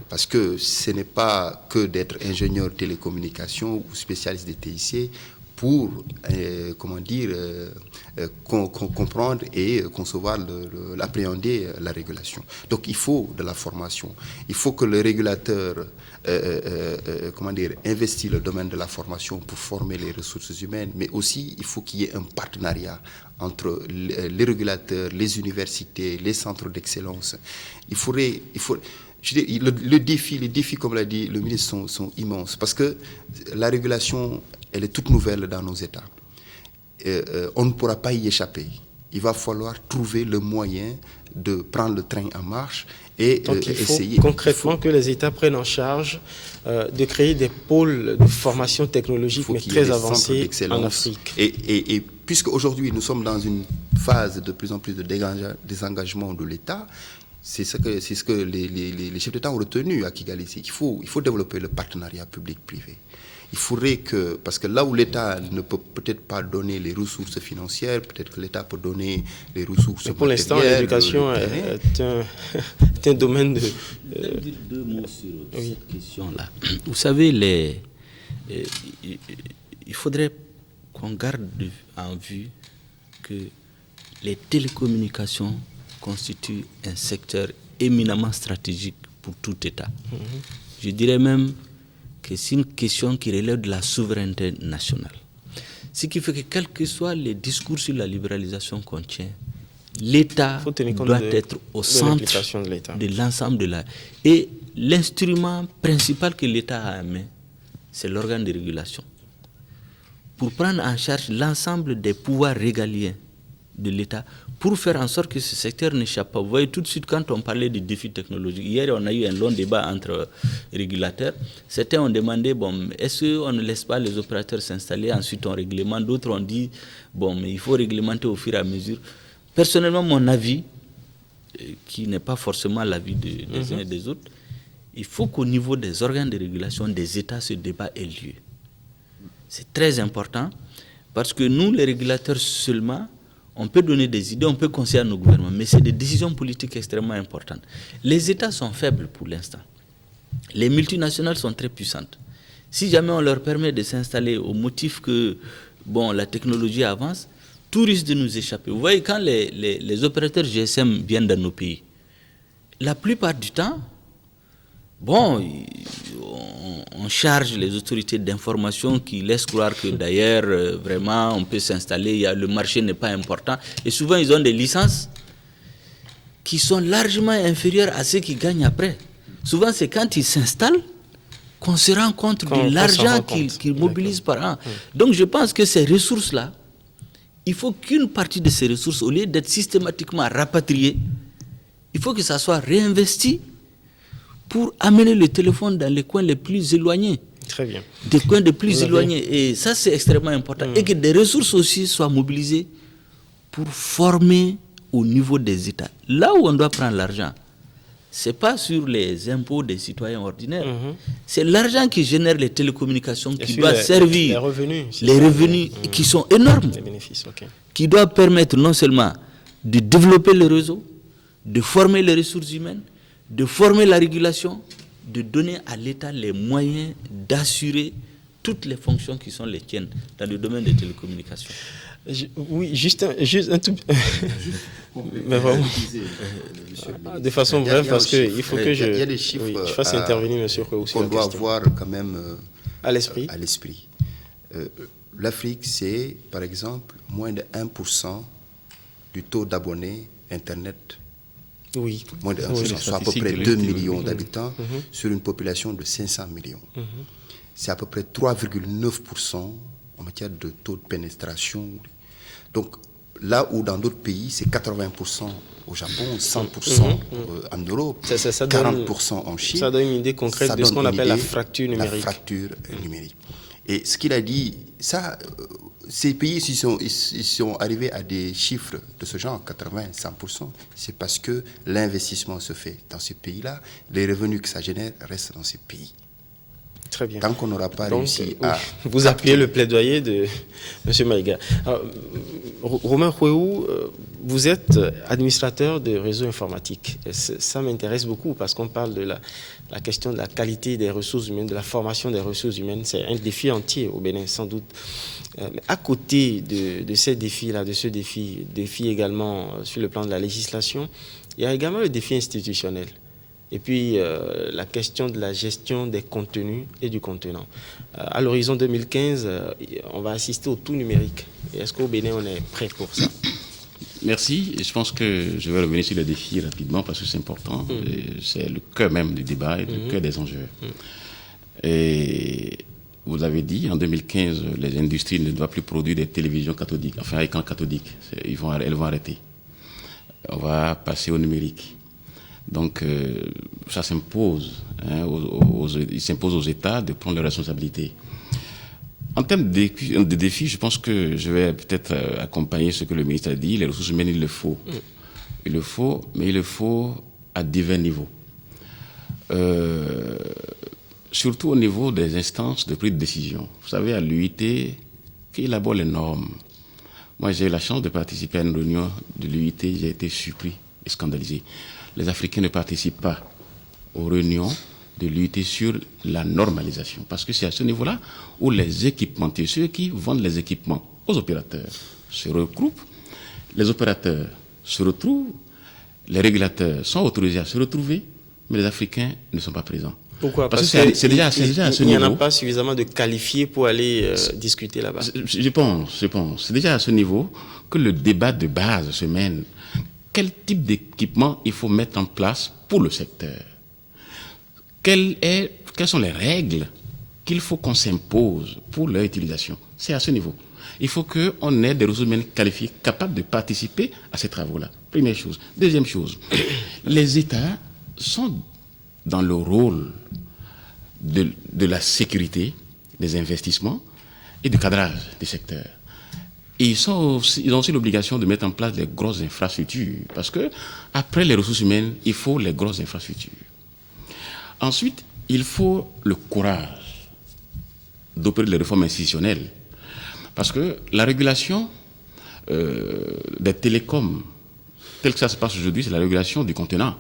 Parce que ce n'est pas que d'être ingénieur télécommunications ou spécialiste des TIC pour comprendre et concevoir, l'appréhender la régulation. Donc il faut de la formation. Il faut que le régulateur investisse le domaine de la formation pour former les ressources humaines, mais aussi il faut qu'il y ait un partenariat entre les régulateurs, les universités, les centres d'excellence. Les défis, comme l'a dit le ministre, sont immenses parce que la régulation, elle est toute nouvelle dans nos États. On ne pourra pas y échapper. il va falloir trouver le moyen de prendre le train en marche et donc il faut essayer concrètement que les États prennent en charge de créer des pôles de formation technologique mais très avancés en Afrique. Et puisque aujourd'hui nous sommes dans une phase de plus en plus de désengagement de l'État, c'est ce que les chefs d'État ont retenu à Kigali. Il faut développer le partenariat public-privé. Il faudrait que, parce que là où l'État ne peut peut-être pas donner les ressources financières, peut-être que l'État peut donner les ressources matérielles. Pour l'instant, l'éducation est un domaine de... Je vais dire deux mots sur cette question-là. Vous savez, il faudrait qu'on garde en vue que les télécommunications constituent un secteur éminemment stratégique pour tout État. Je dirais même que c'est une question qui relève de la souveraineté nationale. Ce qui fait que quels que soient les discours sur la libéralisation qu'on tient, l'État doit être au centre de l'ensemble de la... Et l'instrument principal que l'État a en main, c'est l'organe de régulation. Pour prendre en charge l'ensemble des pouvoirs régaliens de l'État, pour faire en sorte que ce secteur n'échappe pas. Vous voyez, tout de suite, quand on parlait des défis technologiques, hier, on a eu un long débat entre régulateurs. Certains ont demandé, est-ce qu'on ne laisse pas les opérateurs s'installer, ensuite on réglemente. D'autres ont dit, mais il faut réglementer au fur et à mesure. Personnellement, mon avis, qui n'est pas forcément l'avis des uns et des autres, il faut qu'au niveau des organes de régulation des États, ce débat ait lieu. C'est très important, parce que nous, les régulateurs seulement, on peut donner des idées, on peut conseiller à nos gouvernements, mais c'est des décisions politiques extrêmement importantes. Les États sont faibles pour l'instant. Les multinationales sont très puissantes. Si jamais on leur permet de s'installer au motif que la technologie avance, tout risque de nous échapper. Vous voyez, quand les opérateurs GSM viennent dans nos pays, la plupart du temps, on charge les autorités d'information qui laissent croire que d'ailleurs, vraiment, on peut s'installer, le marché n'est pas important. Et souvent, ils ont des licences qui sont largement inférieures à ceux qui gagnent après. Souvent, c'est quand ils s'installent qu'on se rend compte de l'argent qu'ils mobilisent par an. Donc, je pense que ces ressources-là, il faut qu'une partie de ces ressources, au lieu d'être systématiquement rapatriées, il faut que ça soit réinvesti pour amener le téléphone dans les coins les plus éloignés. Très bien. Des coins les plus éloignés. Et ça, c'est extrêmement important. Et que des ressources aussi soient mobilisées pour former au niveau des États. Là où on doit prendre l'argent, ce n'est pas sur les impôts des citoyens ordinaires. C'est l'argent qui génère les télécommunications qui doit servir les revenus qui sont énormes. Les bénéfices, qui doivent permettre non seulement de développer le réseau, de former les ressources humaines, de former la régulation, de donner à l'État les moyens d'assurer toutes les fonctions qui sont les tiennes dans le domaine des télécommunications. Oui, juste un tout... Mais vraiment, de façon brève, parce qu'il faut que je fasse intervenir M. Koué aussi. On doit avoir quand même à l'esprit. L'Afrique, c'est, par exemple, moins de 1% du taux d'abonnés Internet. Oui. Moins de 1%, soit à peu près 2 millions d'habitants sur une population de 500 millions. C'est à peu près 3,9% en matière de taux de pénétration. Donc, là où dans d'autres pays, c'est 80% au Japon, 100% en Europe, 40% en Chine. Ça donne une idée concrète de ce qu'on appelle la fracture numérique. La fracture numérique. Et ce qu'il a dit, ça, ces pays, ils sont arrivés à des chiffres de ce genre, 80-100%, c'est parce que l'investissement se fait dans ces pays-là, les revenus que ça génère restent dans ces pays. Très bien. Tant qu'on n'aura pas réussi à... Vous appuyez le plaidoyer de M. Maïga. Romain Koué, vous êtes administrateur de réseaux informatiques. Ça m'intéresse beaucoup parce qu'on parle de la question de la qualité des ressources humaines, de la formation des ressources humaines. C'est un défi entier au Bénin, sans doute. Mais à côté de ces défis-là, de ce défi également sur le plan de la législation, il y a également le défi institutionnel. Et puis, la question de la gestion des contenus et du contenant. À l'horizon 2015, on va assister au tout numérique. Est-ce qu'au Bénin, on est prêt pour ça? Merci. Et je pense que je vais revenir sur le défi rapidement parce que c'est important. C'est le cœur même du débat et le cœur des enjeux. Et vous avez dit, en 2015, les industries ne doivent plus produire des télévisions cathodiques, enfin écrans cathodiques. Elles vont arrêter. On va passer au numérique. Donc, ça s'impose. Il s'impose aux États de prendre leurs responsabilités. En termes de défis, je pense que je vais peut-être accompagner ce que le ministre a dit. Les ressources humaines, il le faut. Il le faut, mais il le faut à divers niveaux. Surtout au niveau des instances de prise de décision. Vous savez, à l'UIT, qui élabore les normes. Moi, j'ai eu la chance de participer à une réunion de l'UIT, j'ai été surpris et scandalisé. Les Africains ne participent pas aux réunions de l'UIT sur la normalisation. Parce que c'est à ce niveau-là où les équipementiers, ceux qui vendent les équipements aux opérateurs, se regroupent, les opérateurs se retrouvent, les régulateurs sont autorisés à se retrouver, mais les Africains ne sont pas présents. Pourquoi? Parce que c'est déjà à ce niveau. Il n'y en a pas suffisamment de qualifiés pour aller discuter là-bas. Je pense. C'est déjà à ce niveau que le débat de base se mène. Quel type d'équipement il faut mettre en place pour le secteur? Quelles sont les règles qu'il faut qu'on s'impose pour leur utilisation? C'est à ce niveau. Il faut qu'on ait des ressources humaines qualifiées, capables de participer à ces travaux-là. Première chose. Deuxième chose, les États sont dans le rôle de la sécurité, des investissements et du cadrage des secteurs. Et ils ont aussi l'obligation de mettre en place les grosses infrastructures, parce que après les ressources humaines, il faut les grosses infrastructures. Ensuite, il faut le courage d'opérer les réformes institutionnelles, parce que la régulation des télécoms, telle que ça se passe aujourd'hui, c'est la régulation du contenant.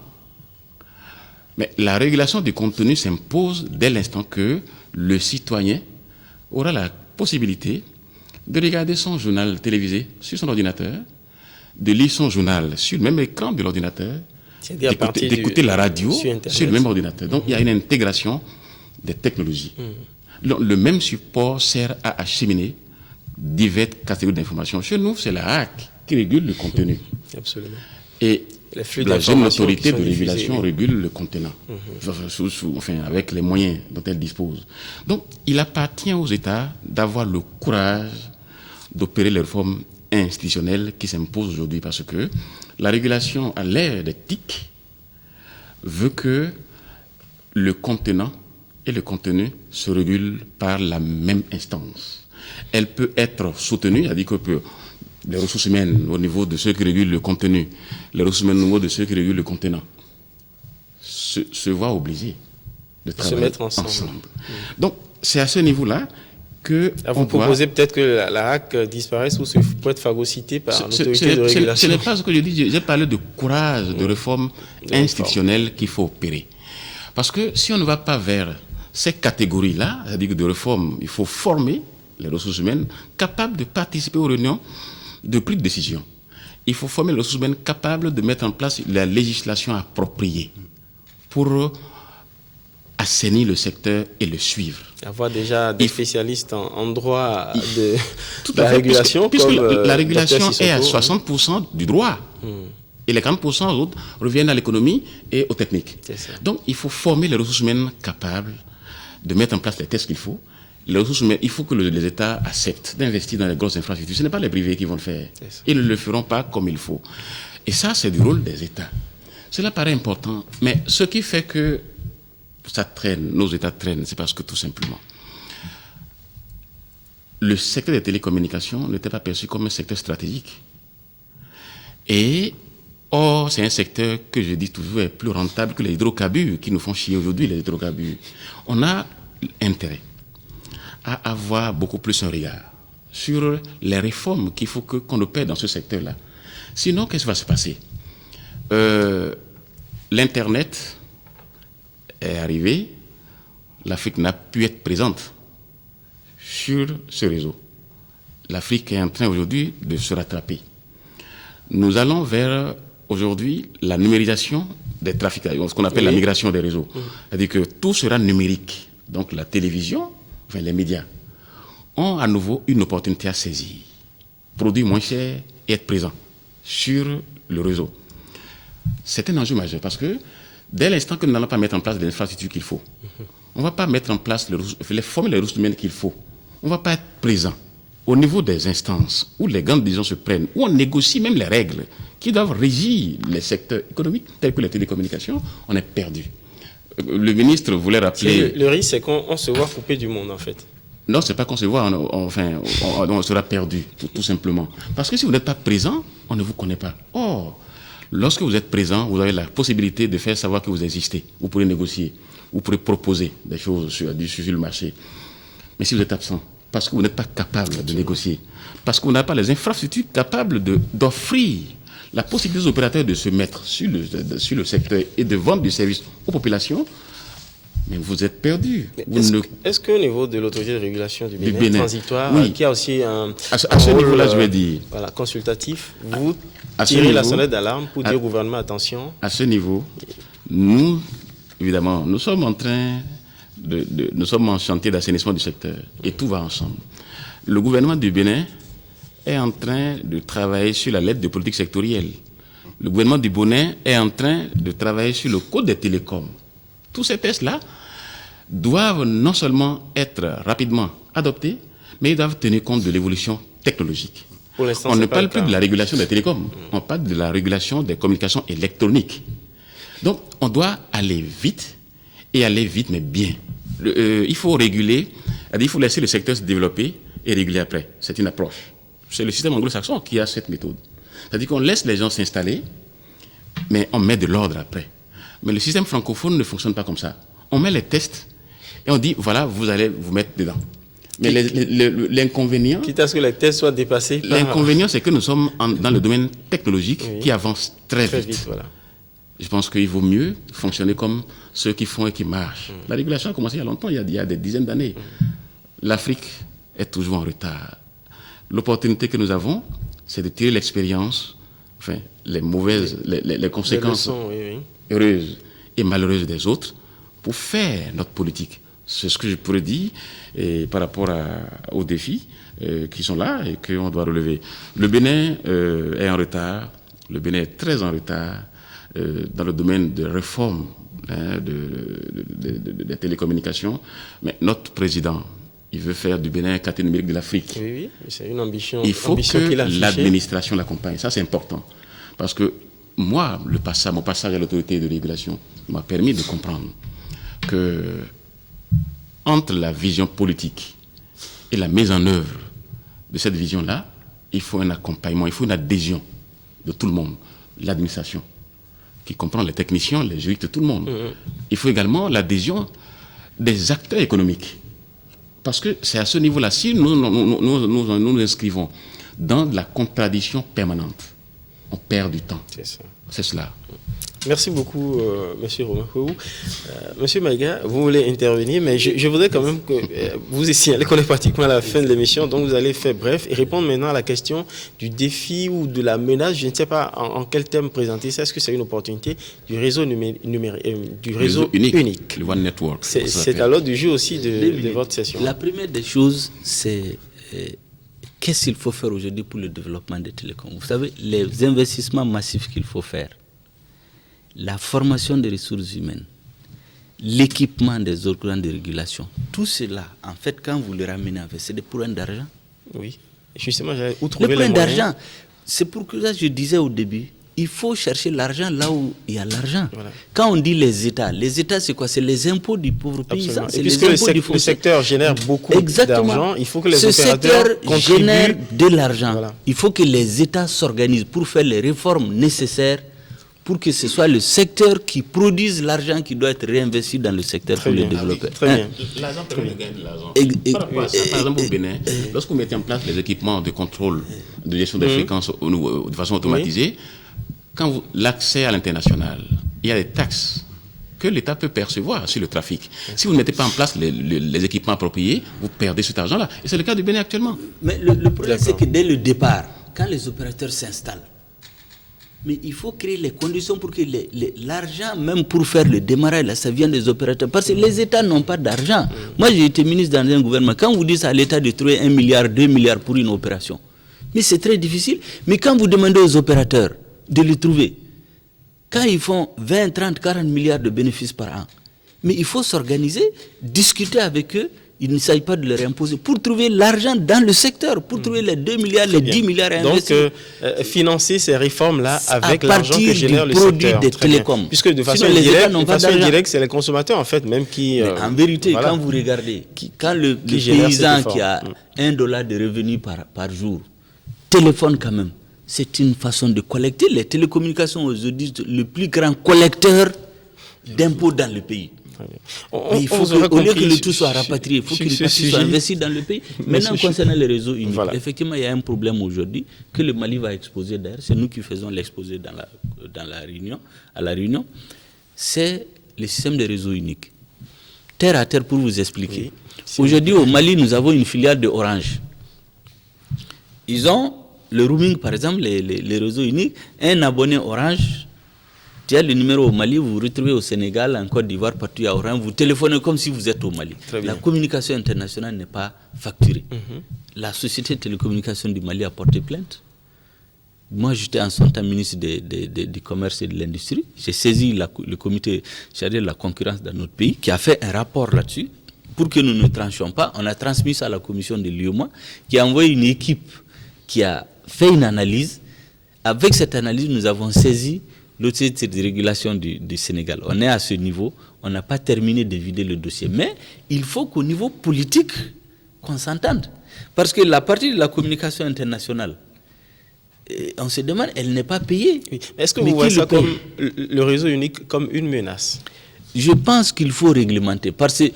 Mais la régulation du contenu s'impose dès l'instant que le citoyen aura la possibilité de regarder son journal télévisé sur son ordinateur, de lire son journal sur le même écran de l'ordinateur, d'écouter la radio sur le même ordinateur. Donc il y a une intégration des technologies. Le même support sert à acheminer diverses catégories d'informations. Chez nous, c'est la HAC qui régule le contenu. Absolument. Et la jeune autorité de régulation régule le contenant, avec les moyens dont elle dispose. Donc, il appartient aux États d'avoir le courage d'opérer les réformes institutionnelles qui s'imposent aujourd'hui, parce que la régulation à l'ère des TIC veut que le contenant et le contenu se régulent par la même instance. Elle peut être soutenue, c'est-à-dire que les ressources humaines au niveau de ceux qui régulent le contenu, les ressources humaines au niveau de ceux qui régulent le contenant, se voient obligés de travailler se mettre ensemble. Donc, c'est à ce niveau-là que... Vous proposez peut-être que la HAC disparaisse ou peut être phagocytée par l'autorité de régulation. Ce n'est pas ce que je dis. J'ai parlé de courage, de réforme institutionnelle qu'il faut opérer. Parce que si on ne va pas vers ces catégories-là, c'est-à-dire de réforme, il faut former les ressources humaines capables de participer aux réunions de prise de décision. Il faut former les ressources humaines capables de mettre en place la législation appropriée pour assainir le secteur et le suivre. Avoir déjà des spécialistes en droit de la régulation. Puisque la régulation est à 60% du droit. Et les 40% autres reviennent à l'économie et aux techniques. Donc il faut former les ressources humaines capables de mettre en place les tests qu'il faut. Les ressources humaines, il faut que les États acceptent d'investir dans les grosses infrastructures. Ce n'est pas les privés qui vont le faire. Ils ne le feront pas comme il faut. Et ça, c'est du rôle des États. Cela paraît important, mais ce qui fait que ça traîne, nos États traînent, c'est parce que tout simplement, le secteur des télécommunications n'était pas perçu comme un secteur stratégique. Et or, c'est un secteur que je dis toujours est plus rentable que les hydrocarbures qui nous font chier aujourd'hui, les hydrocarbures. On a intérêt à avoir beaucoup plus un regard sur les réformes qu'il faut qu'on opère dans ce secteur-là. Sinon, qu'est-ce qui va se passer? L'Internet est arrivé, l'Afrique n'a pu être présente sur ce réseau. L'Afrique est en train aujourd'hui de se rattraper. Nous allons vers aujourd'hui la numérisation des trafics, ce qu'on appelle la migration des réseaux. C'est-à-dire que tout sera numérique. Donc la télévision, enfin les médias, ont à nouveau une opportunité à saisir. Produire moins cher et être présent sur le réseau. C'est un enjeu majeur parce que dès l'instant que nous n'allons pas mettre en place les infrastructures qu'il faut, On ne va pas mettre en place les formes et les ressources humaines qu'il faut. On ne va pas être présent au niveau des instances où les grandes décisions se prennent, où on négocie même les règles qui doivent régir les secteurs économiques tels que les télécommunications. On est perdu. Le ministre voulait rappeler... Le risque, c'est qu'on se voit coupé du monde, en fait. Non, ce n'est pas qu'on se voit, on sera perdu, tout simplement. Parce que si vous n'êtes pas présent, on ne vous connaît pas. Or, lorsque vous êtes présent, vous avez la possibilité de faire savoir que vous existez. Vous pourrez négocier, vous pourrez proposer des choses sur le marché. Mais si vous êtes absent, parce que vous n'êtes pas capable de négocier, parce que vous n'avez pas les infrastructures capables d'offrir la possibilité aux opérateurs de se mettre sur le secteur et de vendre du service aux populations, mais vous êtes perdu. Est-ce qu'au niveau de l'autorité de régulation du Bénin transitoire, oui, qui a aussi un ce niveau-là, je vais dire, voilà, consultatif, vous tirez la sonnette d'alarme pour dire au gouvernement, attention. À ce niveau, nous, évidemment, nous sommes en train nous sommes en chantier d'assainissement du secteur et tout va ensemble. Le gouvernement du Bénin est en train de travailler sur la lettre de politique sectorielle. Le gouvernement du Bénin est en train de travailler sur le code des télécoms. Tous ces textes-là doivent non seulement être rapidement adoptés, mais ils doivent tenir compte de l'évolution technologique. Pour l'instant, on ne parle plus de la régulation des télécoms, on parle de la régulation des communications électroniques. Donc, on doit aller vite, et aller vite, mais bien. Il faut réguler, il faut laisser le secteur se développer et réguler après. C'est une approche. C'est le système anglo-saxon qui a cette méthode. C'est-à-dire qu'on laisse les gens s'installer, mais on met de l'ordre après. Mais le système francophone ne fonctionne pas comme ça. On met les tests et on dit, voilà, vous allez vous mettre dedans. Mais l'inconvénient... Quitte à ce que les tests soient dépassés. L'inconvénient, c'est que nous sommes dans le domaine technologique qui avance très vite. Voilà. Je pense qu'il vaut mieux fonctionner comme ceux qui font et qui marchent. La régulation a commencé il y a longtemps, il y a des dizaines d'années. L'Afrique est toujours en retard. L'opportunité que nous avons, c'est de tirer l'expérience, les mauvaises, les conséquences heureuses et malheureuses des autres pour faire notre politique. C'est ce que je pourrais dire par rapport aux défis qui sont là et qu'on doit relever. Le Bénin est en retard, le Bénin est très en retard dans le domaine de réforme des télécommunications, mais notre président, il veut faire du Bénin un quartier numérique de l'Afrique. Oui, c'est une ambition. Il faut que l'administration l'accompagne. Ça, c'est important. Parce que moi, mon passage à l'autorité de régulation m'a permis de comprendre que entre la vision politique et la mise en œuvre de cette vision-là, il faut un accompagnement, il faut une adhésion de tout le monde, l'administration, qui comprend les techniciens, les juristes, tout le monde. Il faut également l'adhésion des acteurs économiques. Parce que c'est à ce niveau-là, si nous inscrivons dans la contradiction permanente, on perd du temps. C'est cela. Merci beaucoup, Monsieur Romain Fouou. Monsieur Maïga, vous voulez intervenir, mais je voudrais quand même que vous signalez qu'on est pratiquement à la fin de l'émission, donc vous allez faire bref et répondre maintenant à la question du défi ou de la menace. Je ne sais pas en quel thème présenter ça. Est-ce que c'est une opportunité du réseau du réseau unique, le One Network. C'est à l'ordre du jour aussi de votre session. La première des choses, c'est qu'est-ce qu'il faut faire aujourd'hui pour le développement des télécoms. Vous savez, les investissements massifs qu'il faut faire, la formation des ressources humaines, l'équipement des organes de régulation, tout cela, en fait, quand vous le ramenez avec, c'est des points d'argent. Oui, justement, où trouver les points d'argent. C'est pour ça que je disais au début, il faut chercher l'argent là où il y a l'argent. Voilà. Quand on dit les États c'est quoi? C'est les impôts du pauvre paysan. Et puisque le secteur génère beaucoup d'argent, il faut que les opérateurs génèrent de l'argent. Voilà. Il faut que les États s'organisent pour faire les réformes nécessaires pour que ce soit le secteur qui produise l'argent qui doit être réinvesti dans le secteur pour le développer. Très bien. L'argent permet de gagner de l'argent. Par exemple, au Bénin, lorsque vous mettez en place les équipements de contrôle de gestion des fréquences de façon automatisée, quand l'accès à l'international, il y a des taxes que l'État peut percevoir sur le trafic. Si vous ne mettez pas en place les équipements appropriés, vous perdez cet argent-là. Et c'est le cas du Bénin actuellement. Mais le problème, c'est que dès le départ, quand les opérateurs s'installent, mais il faut créer les conditions pour que l'argent, même pour faire le démarrage, là, ça vient des opérateurs. Parce que les États n'ont pas d'argent. Moi, j'ai été ministre dans un gouvernement. Quand vous dites à l'État de trouver 1 milliard, 2 milliards pour une opération, mais c'est très difficile. Mais quand vous demandez aux opérateurs de les trouver, quand ils font 20, 30, 40 milliards de bénéfices par an, Mais il faut s'organiser, discuter avec eux. Il ne s'agit pas de leur imposer. Pour trouver l'argent dans le secteur, pour trouver les 2 milliards, les 10 milliards à investir. Donc, financer ces réformes-là avec l'argent que génère le secteur. Des télécoms. Puisque de façon indirecte, c'est les consommateurs, en fait, même qui... en vérité, quand vous regardez, quand le paysan qui a $1 de revenus par jour téléphone quand même, c'est une façon de collecter. Les télécommunications aujourd'hui, le plus grand collecteur d'impôts dans le pays. Mais il faut qu'au lieu que le tout soit rapatrié, il faut qu'il soit investi dans le pays. Maintenant, concernant les réseaux uniques, effectivement, il y a un problème aujourd'hui que le Mali va exposer d'ailleurs. C'est nous qui faisons l'exposé à la réunion. C'est le système des réseaux uniques. Terre à terre pour vous expliquer. Aujourd'hui, au Mali, nous avons une filiale de Orange. Ils ont le roaming, par exemple, les réseaux uniques. Un abonné Orange, tu as le numéro au Mali, vous vous retrouvez au Sénégal, en Côte d'Ivoire, partout à Orange, vous téléphonez comme si vous êtes au Mali. La communication internationale n'est pas facturée. La société de télécommunication du Mali a porté plainte. Moi, j'étais en son temps ministre du Commerce et de l'Industrie. J'ai saisi le comité chargé de la concurrence dans notre pays, qui a fait un rapport là-dessus. Pour que nous ne tranchions pas, on a transmis ça à la commission de l'UEMOA, qui a envoyé une équipe qui a fait une analyse. Avec cette analyse, nous avons saisi l'autorité de régulation du Sénégal. On est à ce niveau, on n'a pas terminé de vider le dossier. Mais il faut qu'au niveau politique, qu'on s'entende. Parce que la partie de la communication internationale, on se demande, elle n'est pas payée. Oui. Est-ce que vous voyez ça comme le réseau unique comme une menace? Je pense qu'il faut réglementer. Parce que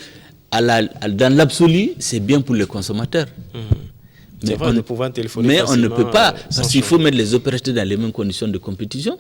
dans l'absolu, c'est bien pour les consommateurs. Mais on ne peut pas, parce qu'il faut mettre les opérateurs dans les mêmes conditions de compétition.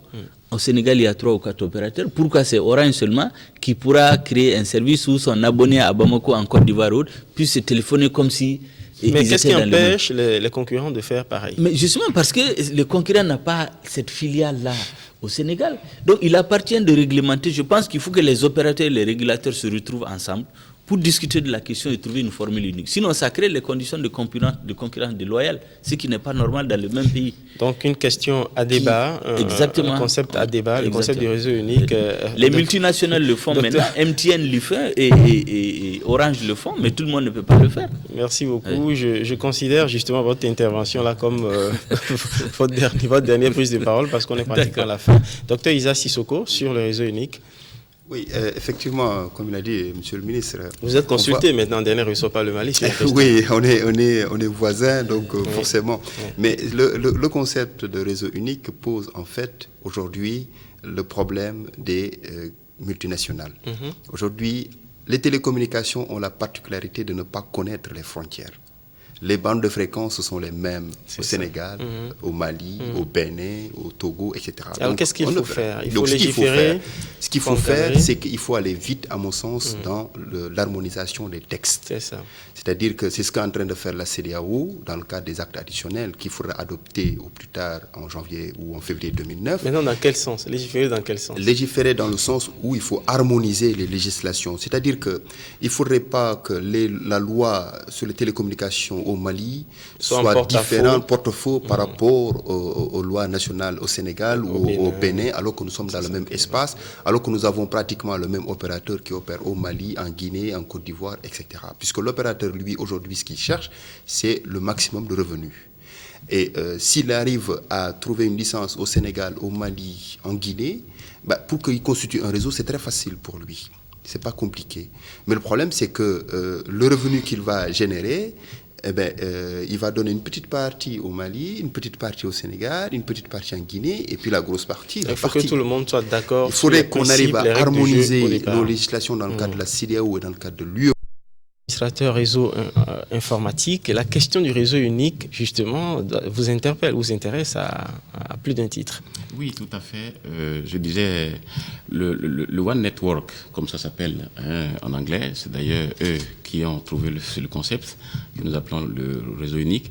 Au Sénégal, il y a 3 ou 4 opérateurs. Pourquoi c'est Orange seulement qui pourra créer un service où son abonné à Bamako, en Côte d'Ivoire, puisse se téléphoner comme si... Mais qu'est-ce qui empêche les concurrents de faire pareil? Mais justement parce que le concurrent n'a pas cette filiale-là au Sénégal. Donc il appartient de réglementer. Je pense qu'il faut que les opérateurs et les régulateurs se retrouvent ensemble pour discuter de la question et trouver une formule unique. Sinon, ça crée les conditions de concurrence déloyale, ce qui n'est pas normal dans le même pays. Donc, une question à débat, un concept à débat, le concept du réseau unique. Les multinationales le font maintenant, MTN le fait et Orange le font, mais tout le monde ne peut pas le faire. Merci beaucoup. Oui. Je considère justement votre intervention là comme votre dernière prise de parole parce qu'on est pratiquement à la fin. Docteur Issa Sissoko, sur le réseau unique. Oui, effectivement, comme il a dit, Monsieur le ministre... Vous êtes consulté maintenant, dernier reçoit pas le Mali. Oui, on est voisins, donc forcément. Oui. Mais le concept de réseau unique pose en fait aujourd'hui le problème des multinationales. Aujourd'hui, les télécommunications ont la particularité de ne pas connaître les frontières. Les bandes de fréquences sont les mêmes au Sénégal, au Mali, au Bénin, au Togo, etc. Alors qu'est-ce qu'il faut faire? Il faut légiférer. Ce qu'il faut faire, c'est qu'il faut aller vite, à mon sens, dans l'harmonisation des textes. C'est ça. C'est-à-dire que c'est ce qu'est en train de faire la CEDEAO dans le cadre des actes additionnels qu'il faudra adopter au plus tard en janvier ou en février 2009. Maintenant, dans quel sens? Légiférer dans quel sens? Légiférer dans le sens où il faut harmoniser les législations. C'est-à-dire qu'il ne faudrait pas que la loi sur les télécommunications au Mali soit différente, porte-à-faux par rapport aux lois nationales au Sénégal ou au Bénin, alors que nous sommes dans le même espace, alors que nous avons pratiquement le même opérateur qui opère au Mali, en Guinée, en Côte d'Ivoire, etc. Puisque l'opérateur, lui, aujourd'hui, ce qu'il cherche, c'est le maximum de revenus. Et s'il arrive à trouver une licence au Sénégal, au Mali, en Guinée, pour qu'il constitue un réseau, c'est très facile pour lui. C'est pas compliqué. Mais le problème, c'est que le revenu qu'il va générer, il va donner une petite partie au Mali, une petite partie au Sénégal, une petite partie en Guinée, et puis la grosse partie. Il faut que tout le monde soit d'accord. Il faudrait qu'on arrive à harmoniser nos législations dans le cadre de la CEDEAO et dans le cadre de l'UE. Administrateur réseau informatique, la question du réseau unique, justement, vous interpelle, vous intéresse à plus d'un titre. Oui, tout à fait. Je disais, le One Network, comme ça s'appelle en anglais, c'est d'ailleurs eux qui ont trouvé le concept que nous appelons le réseau unique.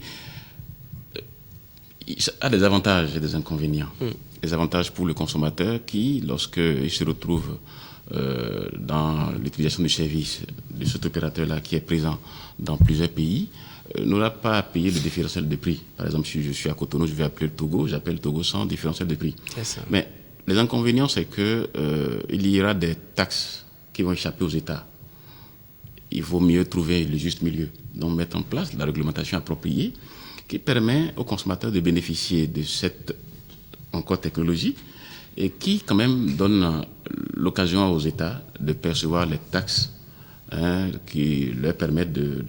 Il a des avantages et des inconvénients. Des avantages pour le consommateur qui, lorsqu'il se retrouve dans l'utilisation du service de cet opérateur-là qui est présent dans plusieurs pays, n'aura pas à payer le différentiel de prix. Par exemple, si je suis à Cotonou, je vais appeler le Togo, j'appelle le Togo sans différentiel de prix. Mais les inconvénients, c'est qu'il y aura des taxes qui vont échapper aux États. Il vaut mieux trouver le juste milieu. Donc mettre en place la réglementation appropriée qui permet aux consommateurs de bénéficier de cette encore technologie et qui quand même donne l'occasion aux États de percevoir les taxes qui leur permettent de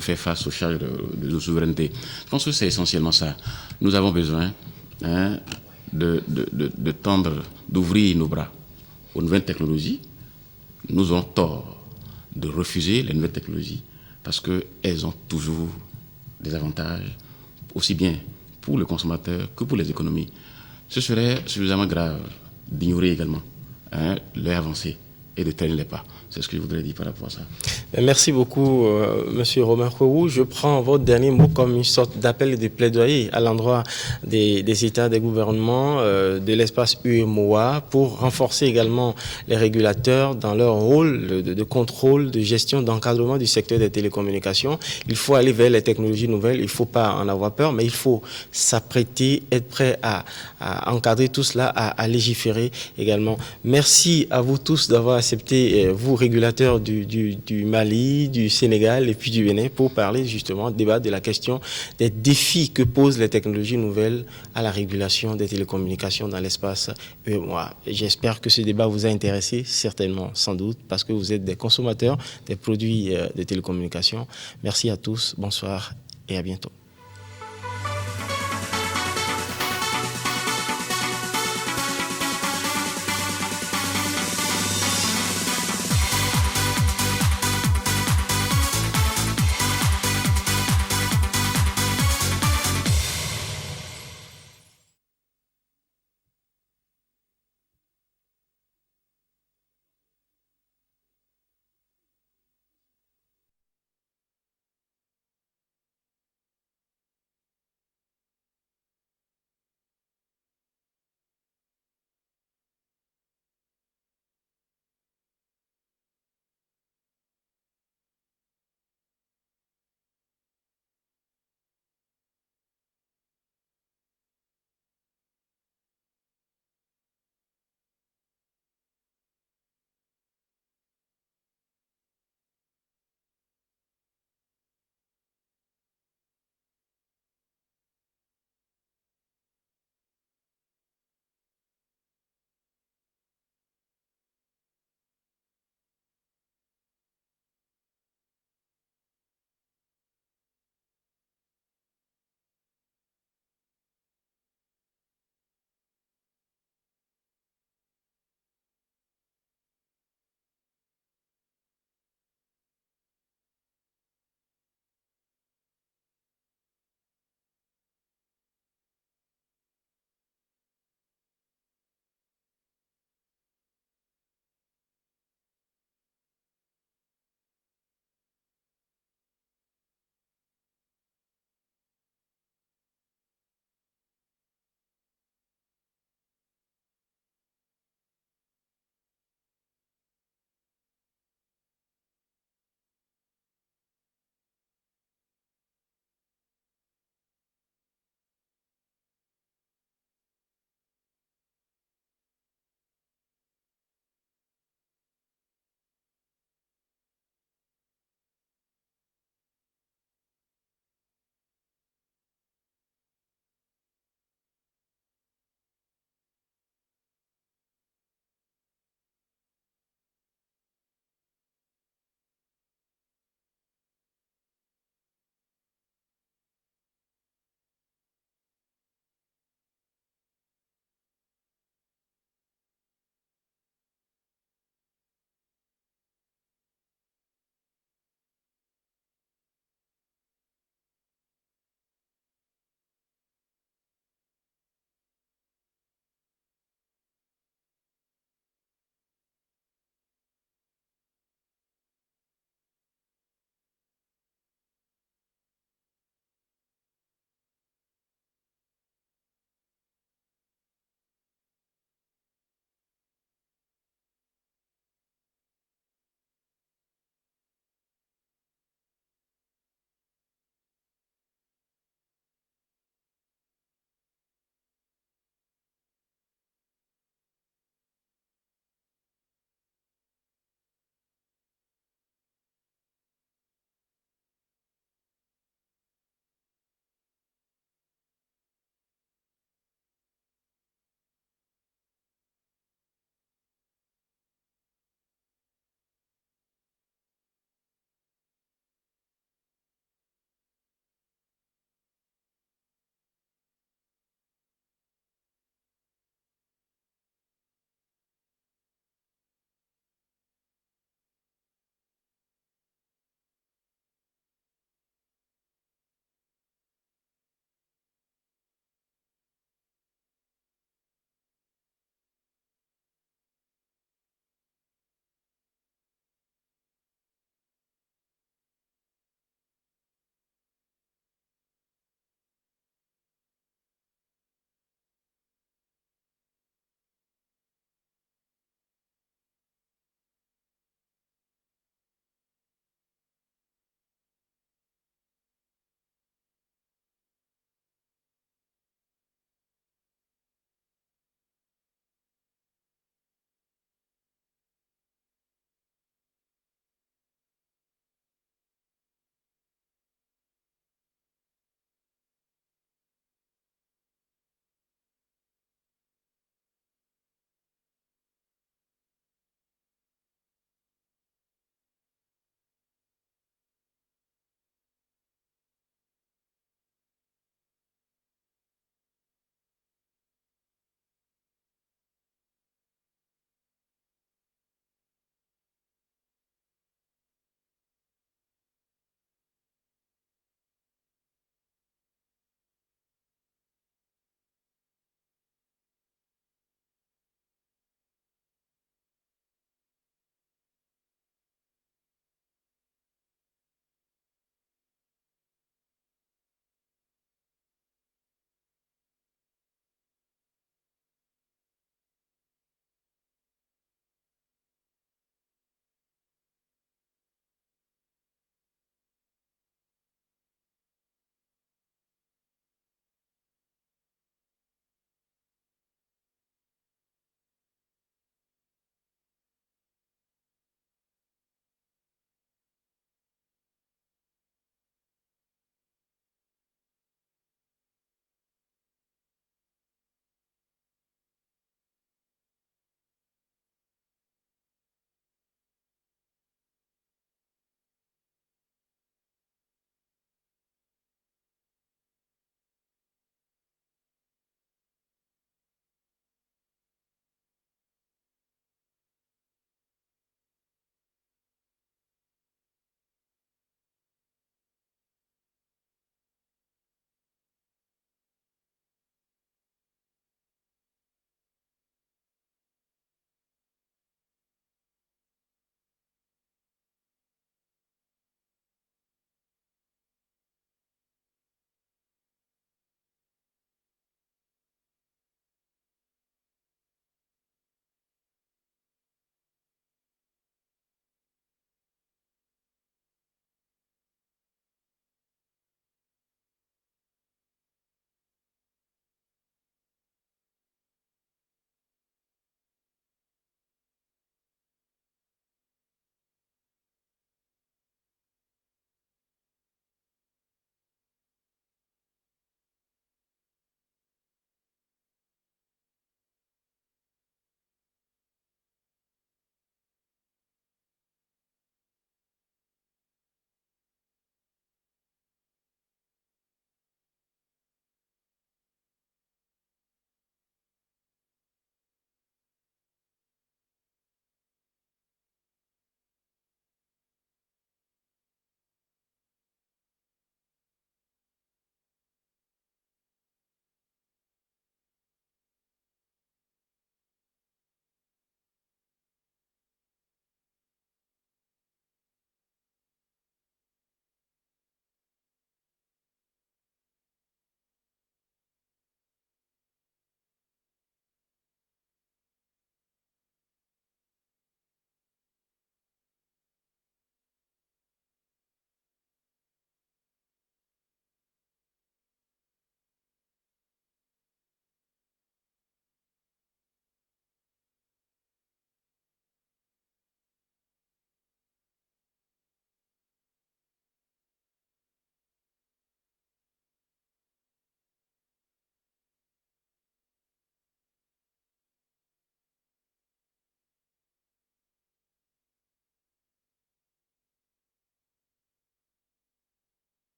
faire face aux charges de souveraineté. Je pense que c'est essentiellement ça. Nous avons besoin de tendre, d'ouvrir nos bras aux nouvelles technologies. Nous avons tort de refuser les nouvelles technologies parce qu'elles ont toujours des avantages, aussi bien pour le consommateur que pour les économies. Ce serait suffisamment grave d'ignorer également les avancées et de traîner les pas. C'est ce que je voudrais dire par rapport à ça. Merci beaucoup, Monsieur Romain Khouerou. Je prends votre dernier mot comme une sorte d'appel et de plaidoyer à l'endroit des États, des gouvernements, de l'espace UEMOA pour renforcer également les régulateurs dans leur rôle de contrôle, de gestion, d'encadrement du secteur des télécommunications. Il faut aller vers les technologies nouvelles, il ne faut pas en avoir peur, mais il faut s'apprêter, être prêt à encadrer tout cela, à légiférer également. Merci à vous tous d'avoir accepté, vous régulateurs du Mali, du Sénégal et puis du Bénin pour parler justement, débattre de la question des défis que posent les technologies nouvelles à la régulation des télécommunications dans l'espace UEMOA. J'espère que ce débat vous a intéressé, certainement, sans doute, parce que vous êtes des consommateurs des produits de télécommunications. Merci à tous, bonsoir et à bientôt.